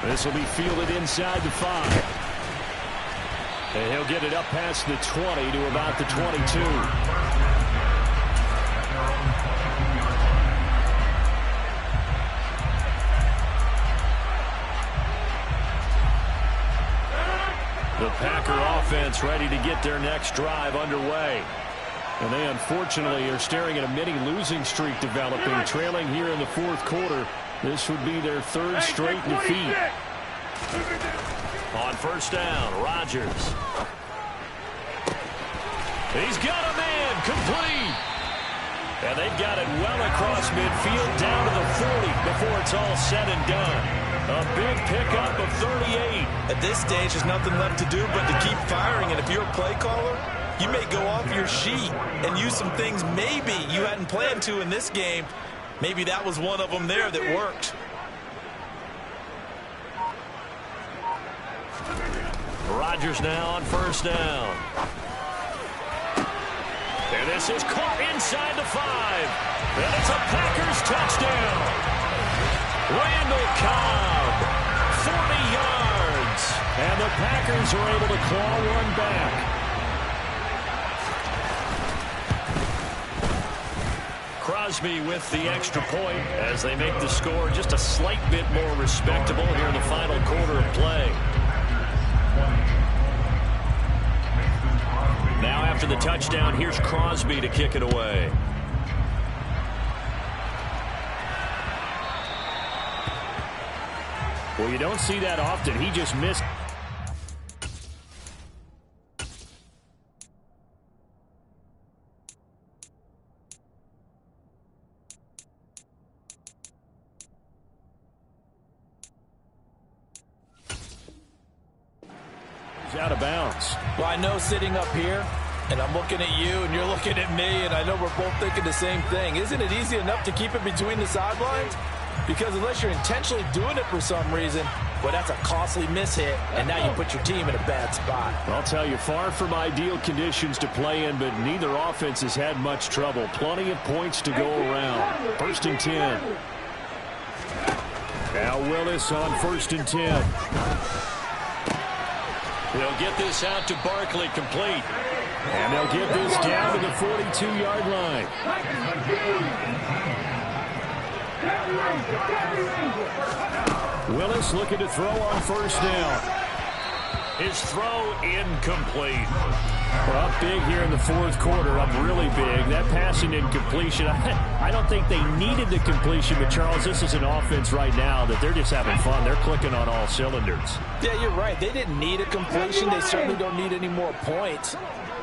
This will be fielded inside the 5. And he'll get it up past the 20 to about the 22. The Packer offense ready to get their next drive underway. And they unfortunately are staring at a mini losing streak developing, trailing here in the fourth quarter. This would be their third straight defeat. On first down, Rodgers. He's got a man, complete. And they've got it well across midfield down to the 40 before it's all said and done. A big pickup of 38. At this stage, there's nothing left to do but to keep firing. And if you're a play caller, you may go off your sheet and use some things maybe you hadn't planned to in this game. Maybe that was one of them there that worked. Rodgers now on first down. And this is caught inside the 5. And it's a Packers touchdown. Randall Cobb, 40 yards. And the Packers are able to claw one back. Crosby with the extra point as they make the score just a slight bit more respectable here in the final quarter of play. after the touchdown. Here's Crosby to kick it away. Well, you don't see that often. He just missed. He's out of bounds. Well, I know sitting up here, and I'm looking at you, and you're looking at me, and I know we're both thinking the same thing. Isn't it easy enough to keep it between the sidelines? Because unless you're intentionally doing it for some reason, well, that's a costly mishit, and now you put your team in a bad spot. I'll tell you, far from ideal conditions to play in, but neither offense has had much trouble. Plenty of points to go around. 1st and 10. Now Willis on 1st and 10. They'll get this out to Barkley, complete. And they'll get this down to the 42-yard line. Willis looking to throw on 1st down. His throw incomplete. We're up big here in the 4th quarter, up really big. That passing incompletion, I don't think they needed the completion, but Charles, this is an offense right now that they're just having fun. They're clicking on all cylinders. Yeah, you're right. They didn't need a completion. They certainly don't need any more points,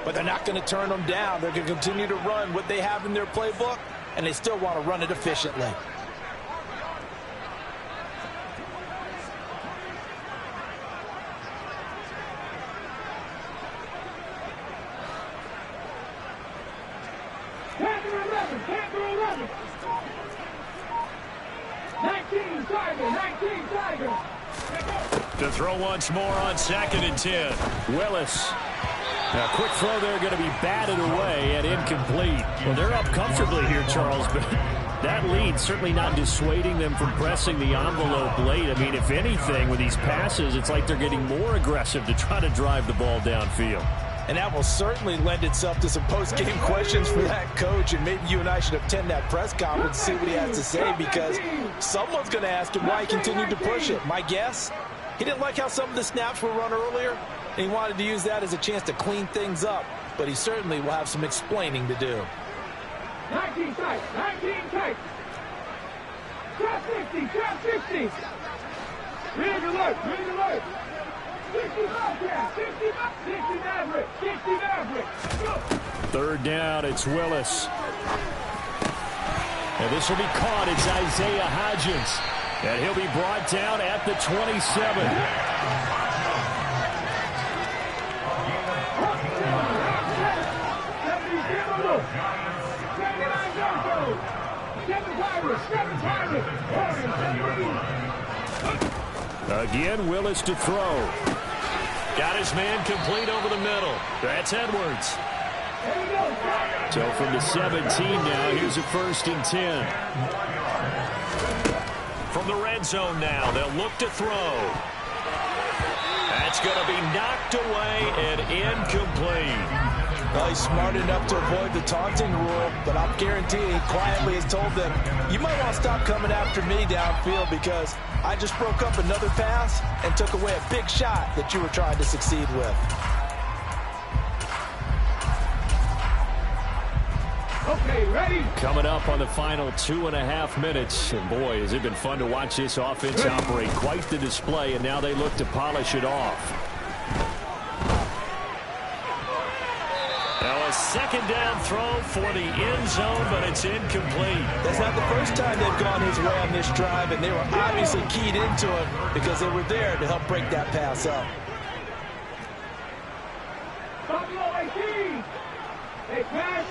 but they're not going to turn them down. They're going to continue to run what they have in their playbook, and they still want to run it efficiently. To throw once more on 2nd and 10. Willis. Now, quick throw there going to be batted away and incomplete. Well, they're up comfortably here, Charles, but that lead certainly not dissuading them from pressing the envelope late. I mean, if anything, with these passes, it's like they're getting more aggressive to try to drive the ball downfield. And that will certainly lend itself to some post-game questions for that coach. And maybe you and I should attend that press conference and see what he has to say, because someone's going to ask him why he continued to push it. My guess, he didn't like how some of the snaps were run earlier, and he wanted to use that as a chance to clean things up. But he certainly will have some explaining to do. 19 tight, 19 tight. Trap 50, trap 50. Rig alert, rig alert. 60 Bobcat, 60 Maverick, 60 Maverick. 3rd down, it's Willis. And this will be caught. It's Isaiah Hodgins. And he'll be brought down at the 27. Again, Willis to throw. Got his man complete over the middle. That's Edwards. So from the 17 now, here's a 1st and 10. From the red zone now, they'll look to throw. That's going to be knocked away and incomplete. Well, he's smart enough to avoid the taunting rule, but I'm guaranteeing he quietly has told them, you might want to stop coming after me downfield, because I just broke up another pass and took away a big shot that you were trying to succeed with. Okay, ready? Coming up on the final 2.5 minutes. And boy, has it been fun to watch this offense operate. Quite the display, and now they look to polish it off. Now a 2nd down throw for the end zone, but it's incomplete. That's not the first time they've gone his way on this drive, and they were obviously keyed into it because they were there to help break that pass up.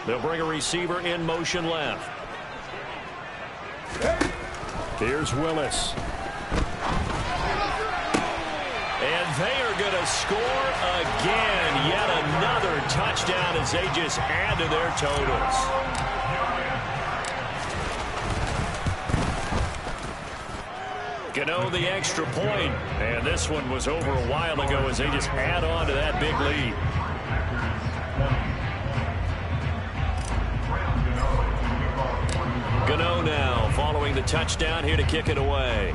They'll bring a receiver in motion left. Here's Willis. And they are going to score again. Yet another touchdown as they just add to their totals. Gano the extra point. And this one was over a while ago as they just add on to that big lead. Gano now following the touchdown here to kick it away.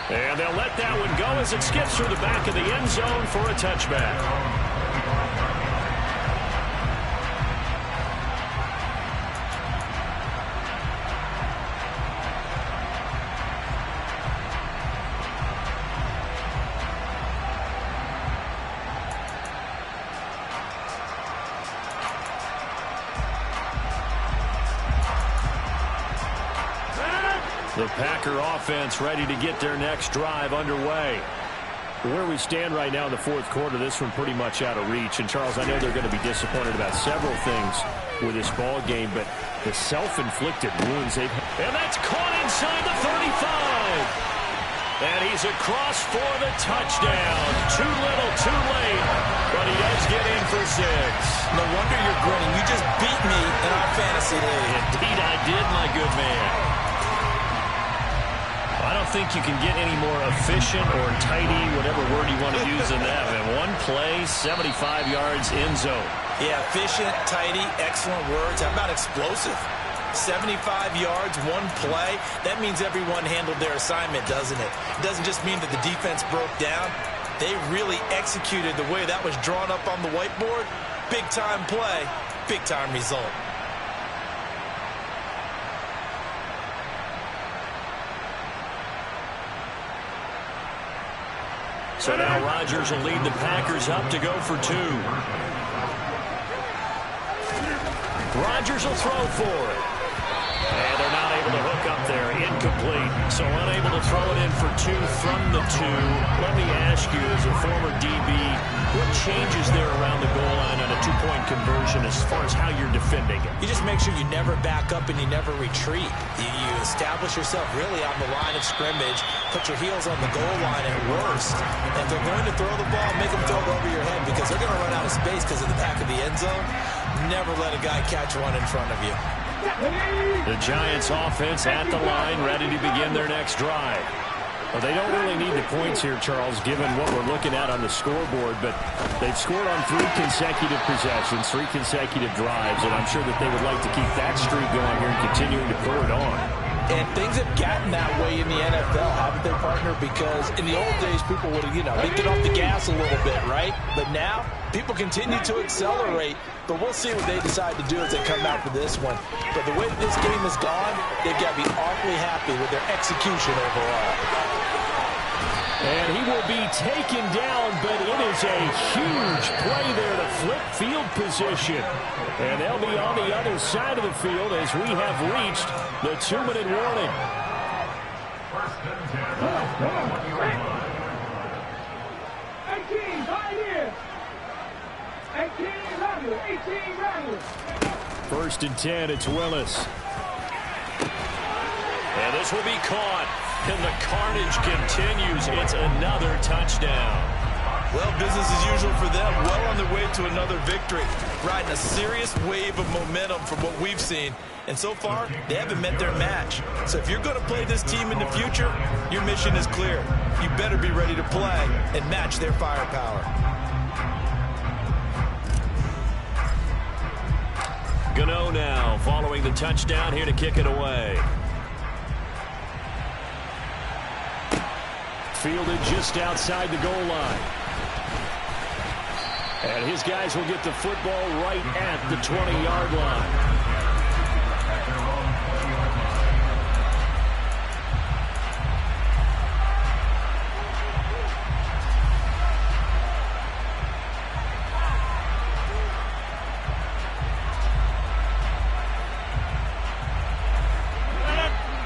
And they'll let that one go as it skips through the back of the end zone for a touchback. The Packer offense ready to get their next drive underway. Where we stand right now in the fourth quarter, this one pretty much out of reach. And, Charles, I know they're going to be disappointed about several things with this ball game, but the self-inflicted wounds they've had. And that's caught inside the 35. And he's across for the touchdown. Too little, too late. But he does get in for 6. No wonder you're grinning. You just beat me in our fantasy league. Indeed I did, my good man. I don't think you can get any more efficient or tidy, whatever word you want to use in that. And one play, 75 yards, end zone. Yeah, efficient, tidy, excellent words. How about explosive? 75 yards, one play. That means everyone handled their assignment, doesn't it? It doesn't just mean that the defense broke down. They really executed the way that was drawn up on the whiteboard. Big-time play, big-time result. So now Rodgers will lead the Packers up to go for 2. Rodgers will throw for it. And they're not able to hook up there. Incomplete. So unable to throw it in for 2 from the 2. Let me ask you, as a former DB, what changes there around the goal line on a 2-point conversion as far as how you're defending it? You just make sure you never back up and you never retreat. You establish yourself really on the line of scrimmage, put your heels on the goal line at worst. And if they're going to throw the ball, make them throw it over your head because they're going to run out of space because of the back of the end zone. Never let a guy catch one in front of you. The Giants offense at the line, ready to begin their next drive. Well, they don't really need the points here, Charles, given what we're looking at on the scoreboard, but they've scored on 3 consecutive possessions, 3 consecutive drives, and I'm sure that they would like to keep that streak going here and continuing to pour it on. And things have gotten that way in the NFL, haven't they, partner? Because in the old days, people would have, they'd get off the gas a little bit, right? But now, people continue to accelerate. But we'll see what they decide to do as they come out for this one. But the way this game has gone, they've got to be awfully happy with their execution overall. And he will be taken down, but it is a huge play there to flip field position. And they'll be on the other side of the field as we have reached the 2-minute warning. 18, Pioneers. 18, Wranglers. 18, Wranglers. 1st and 10, it's Willis. And this will be caught. And the carnage continues. It's another touchdown. Well, business as usual for them. Well on their way to another victory. Riding a serious wave of momentum from what we've seen. And so far, they haven't met their match. So if you're going to play this team in the future, your mission is clear. You better be ready to play and match their firepower. Gano now following the touchdown here to kick it away. Fielded just outside the goal line. And his guys will get the football right at the 20-yard line.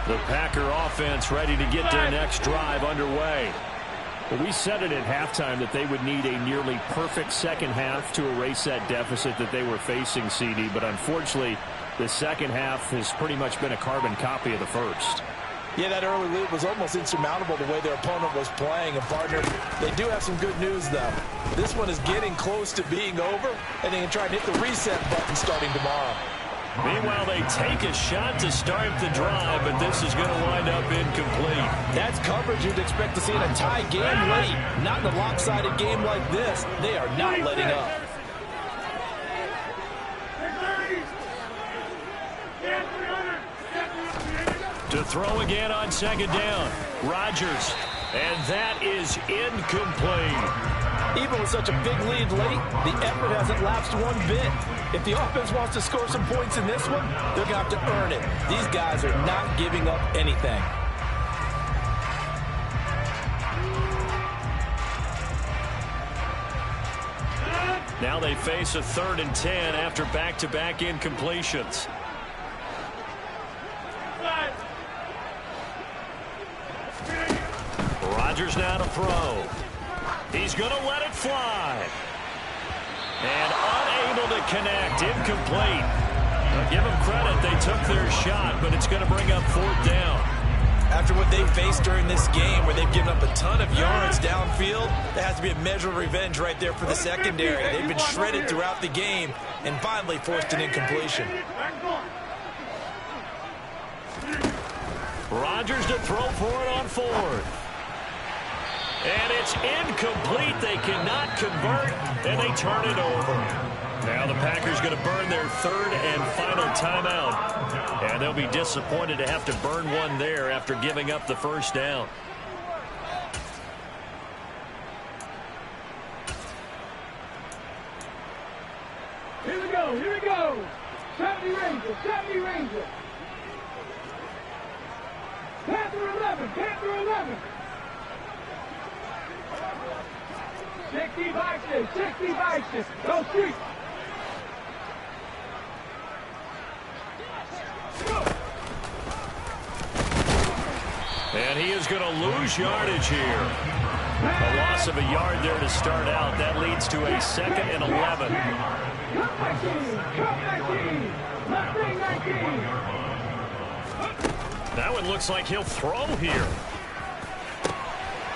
The Packer offense ready to get their next drive underway. Well, we said it at halftime that they would need a nearly perfect second half to erase that deficit that they were facing, CD. But unfortunately, the second half has pretty much been a carbon copy of the first. Yeah, that early lead was almost insurmountable the way their opponent was playing. And, partner, they do have some good news, though. This one is getting close to being over, and they can try and hit the reset button starting tomorrow. Meanwhile, they take a shot to start the drive, but this is going to wind up incomplete. That's coverage you'd expect to see in a tie game late. Not in a lopsided game like this. They are not letting up. To throw again on second down. Rodgers And that is incomplete. Even with such a big lead late, the effort hasn't lapsed one bit. If the offense wants to score some points in this one, they're going to have to earn it. These guys are not giving up anything. Now they face a 3rd and 10 after back-to-back incompletions. Rodgers now to throw. He's going to let it fly. And unable to connect. Incomplete. Now give them credit. They took their shot, but it's going to bring up 4th down. After what they faced during this game where they've given up a ton of yards downfield, there has to be a measure of revenge right there for the secondary. They've been shredded throughout the game and finally forced an incompletion. Rodgers to throw for it on 4th. And it's incomplete. They cannot convert, and they turn it over. Now the Packers going to burn their 3rd and final timeout. And they'll be disappointed to have to burn one there after giving up the 1st down. Here we go, here we go. 70 Rangers, 70 Rangers. Panther 11, Panther 11. 60 Vices, 60 Vices. Go street. And he is going to lose yardage here. A loss of a yard there to start out. That leads to a 2nd and 11. Cut 19, cut 19. Left wing 19. That one looks like he'll throw here.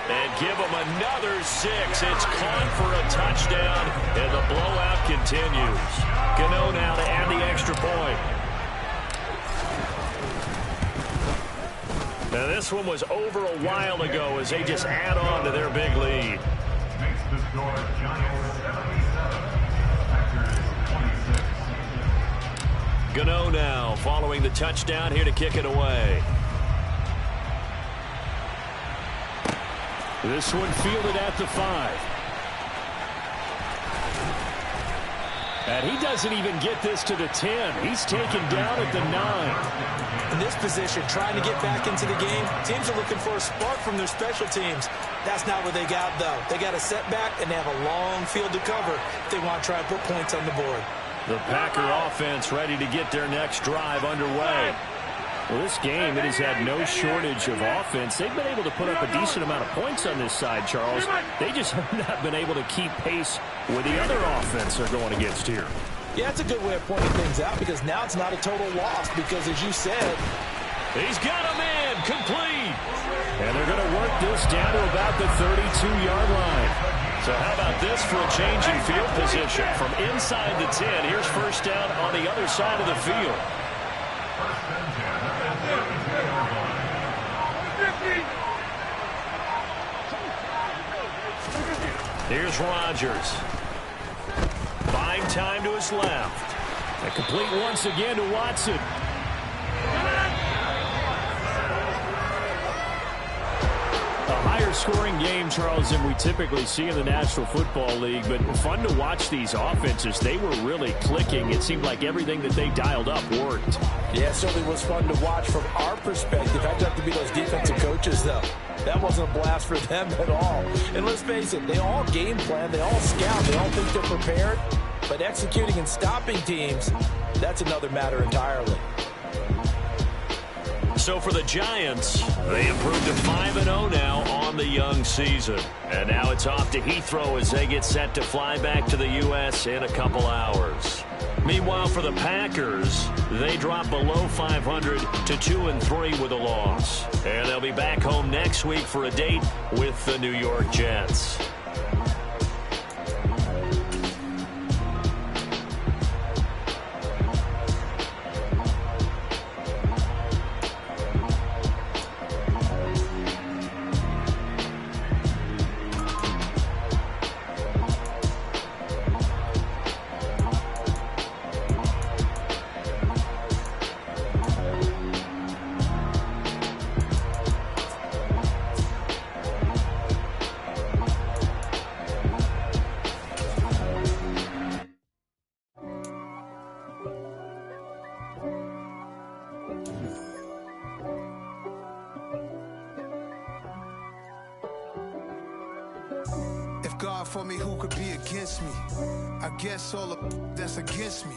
And give him another 6. It's caught for a touchdown, and the blowout continues. Gano now to add the extra point. Now this one was over a while ago as they just add on to their big lead. Makes the score Giants 77, Packers 26. Gano now following the touchdown here to kick it away. This one fielded at the 5. And he doesn't even get this to the 10. He's taken down at the 9. In this position, trying to get back into the game, teams are looking for a spark from their special teams. That's not what they got, though. They got a setback, and they have a long field to cover if they want to try and put points on the board. The Packer offense ready to get their next drive underway. Well, this game, it has had no shortage of offense. They've been able to put up a decent amount of points on this side, Charles. They just have not been able to keep pace with the other offense they're going against here. Yeah, it's a good way of pointing things out because now it's not a total loss because, as you said, he's got him in, complete. And they're going to work this down to about the 32-yard line. So how about this for a change in field position? From inside the 10, here's 1st down on the other side of the field. Here's Rodgers. Buying time to his left. A complete once again to Watson. A higher scoring game, Charles, than we typically see in the National Football League, but fun to watch these offenses. They were really clicking. It seemed like everything that they dialed up worked. Yeah, it certainly was fun to watch from our perspective. I'd have to be those defensive coaches, though. That wasn't a blast for them at all. And let's face it, they all game plan, they all scout, they all think they're prepared. But executing and stopping teams, that's another matter entirely. So for the Giants, they improved to 5-0 now on the young season. And now it's off to Heathrow as they get set to fly back to the U.S. in a couple hours. Meanwhile, for the Packers, they drop below 500 to 2-3 with a loss. And they'll be back home next week for a date with the New York Jets. God for me, who could be against me? I guess all the that's against me.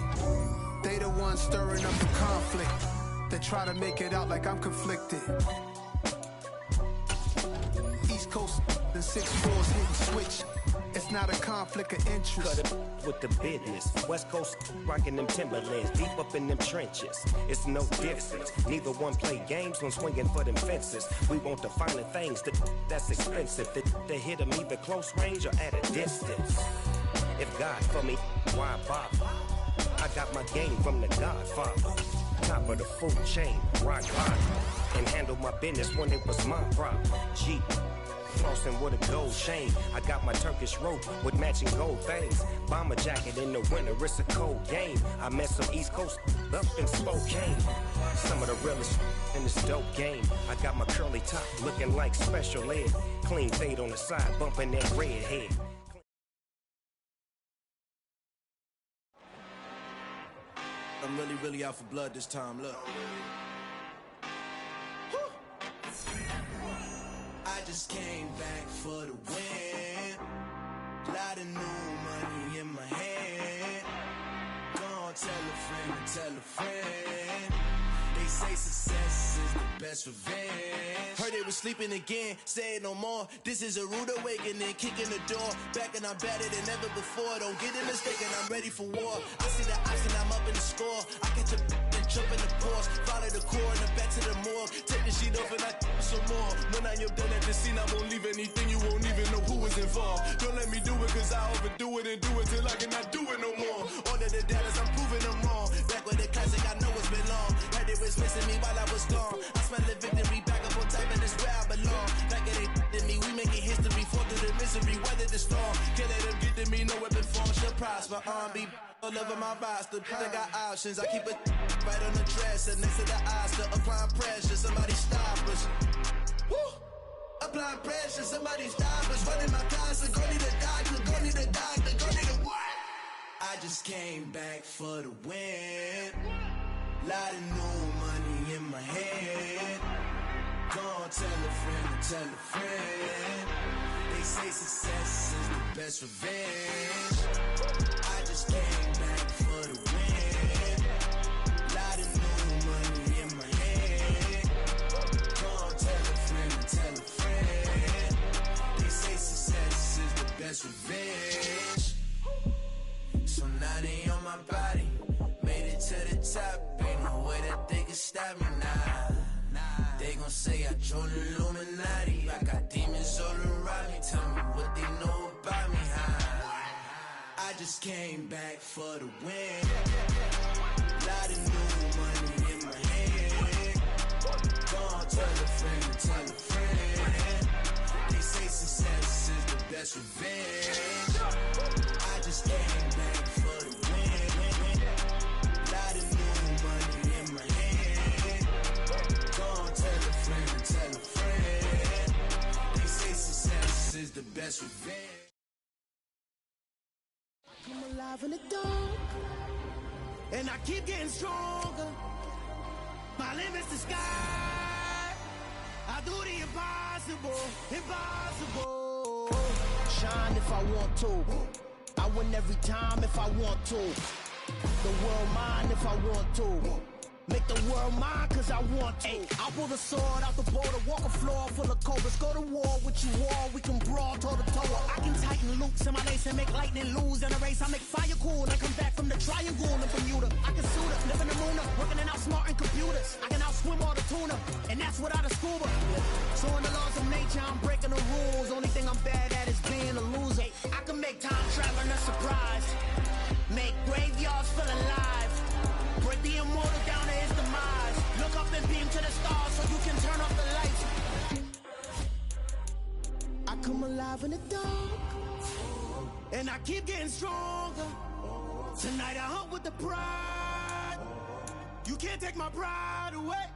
They the ones stirring up the conflict. They try to make it out like I'm conflicted. East Coast and 6'4's hitting switch. It's not a conflict of interest. Cut it with the business. West Coast rocking them Timberlands, deep up in them trenches. It's no difference. Neither one play games when swinging for them fences. We want the finer things that's expensive. They hit them either close range or at a distance. If God for me, why bother? I got my game from the Godfather. Top of the food chain, rock bottom. And handle my business when it was my problem. G. Flossing with a gold chain. I got my Turkish rope with matching gold things. Bomber jacket in the winter, it's a cold game. I met some East Coast up in Spokane. Some of the realest in this dope game. I got my curly top looking like special ed. Clean fade on the side, bumping that red head. I'm really out for blood this time, look. I just came back for the win. Lot of new money in my hand. Gonna tell a friend. They say success is the best revenge. Heard they was sleeping again, say it no more. This is a rude awakening, kicking the door. Back and I'm better than ever before. Don't get it mistaken, I'm ready for war. I see the option, I'm up in the score. I catch a and jump in the Porsche. Follow the core and the back to the morgue. Take the sheet off and I some more. When I am done at the scene, I won't leave anything. You won't even know who was involved. Don't let me do it, cause I overdo it and do it till I cannot do it no more. All of the doubters, I'm proving them wrong. Back with the classic, I know it's been long. Heard it was missing me while I was gone. I smell the victory back up on top, and it's where I belong. Like it ain't to me, we making history. Fall through the misery, weather the storm. Can't let them get to me, no weapon form should prosper. Be all over my roster. I got options, I keep it right on the dresser. Next to the Oscar, applying pressure, somebody stop us. Woo! Applying pressure, somebody stop us. Running my closet, go need a doctor, go need a doctor, go need a what? I just came back for the win. Lot of new money in my head. Gonna tell a friend. They say success is the best revenge. I just came back for the win. Lot of new money in my head. Gonna tell a friend. They say success is the best revenge. So now they on my body. Made it to the top. Ain't no way that they can stop me now. They gon' say I joined the Illuminati. I got demons all around me. Tell me what they know about me, huh? I just came back for the win. Lot of new money in my hand. Gonna tell a friend. They say success is the best revenge. I just came back for the win. Lot of new money in my hand. Gonna tell a friend. They say success is the best revenge. I'm alive in the dark, and I keep getting stronger. My limit's the sky. I do the impossible. Shine if I want to. I win every time if I want to. The world mine if I want to. Make the world mine cause I want to. I pull the sword out the border, walk a floor full of cobras. Go to war with you all, we can brawl toe to toe. I can tighten loops in my lace and make lightning lose in a race. I make fire cool and come back from the triangle in Bermuda. I can suit up, live in the moon, working and outsmarting computers. I can outswim all the tuna, and that's without a scuba. So in the laws of nature, I'm breaking the rules. Only thing I'm bad at is being a loser. I can make time traveling a surprise. Make graveyards feel alive. Break the immortal down to his demise. Look up and beam to the stars so you can turn off the lights. I come alive in the dark, and I keep getting stronger. Tonight I hunt with the pride. You can't take my pride away.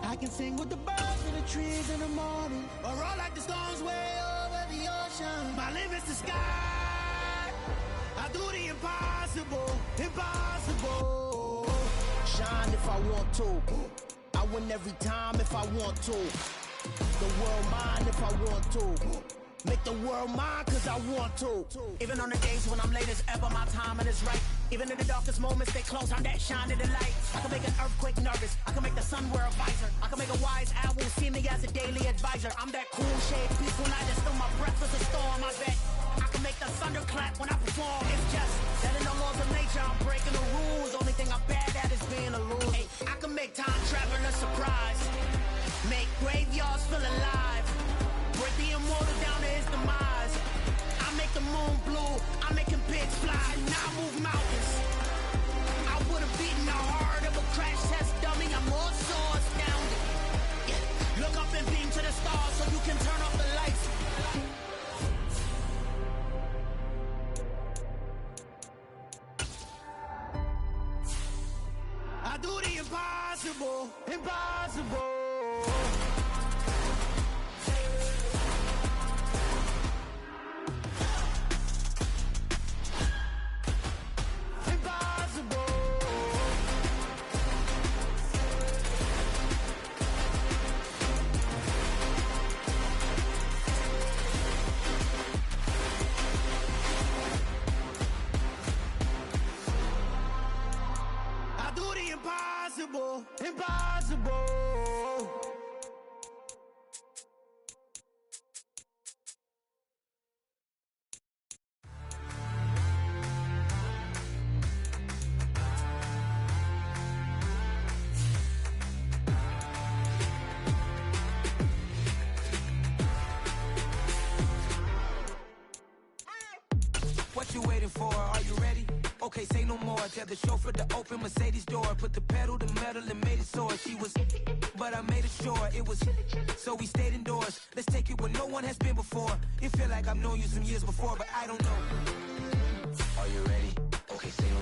I can sing with the birds in the trees in the morning, or roll like the storms way over the ocean. My limit's the sky. I do the impossible. Shine if I want to. I win every time if I want to. The world mine if I want to. Make the world mine, cause I want to. Even on the days when I'm late as ever, my timing is right. Even in the darkest moments, stay close, I'm that shine of the light. I can make an earthquake nervous, I can make the sun wear a visor. I can make a wise owl see me as a daily advisor. I'm that cool shade, peaceful night, and still my breath is a storm, I bet. I can make the thunder clap when I perform. It's just that in the laws of nature, I'm breaking the rules. Only thing I'm bad at is being a loser. Hey, I can make time travel a surprise. Make graveyards feel alive. Break the immortal down to his demise. I make the moon blue, I'm making pigs fly. Now I move mountains. I would've beaten the heart of a crash test dummy. I'm more so astounded. Yeah. Look up and beam to the stars so you can turn off the lights. I do the impossible, impossible. Impossible, impossible. What you waiting for? Are you ready? Okay, say no more. Tell the chauffeur to open Mercedes door. Put the pedal to metal and made it soar. She was, but I made it sure it was. So we stayed indoors. Let's take it where no one has been before. It feel like I've known you some years before, but I don't know. Are you ready? Okay, say no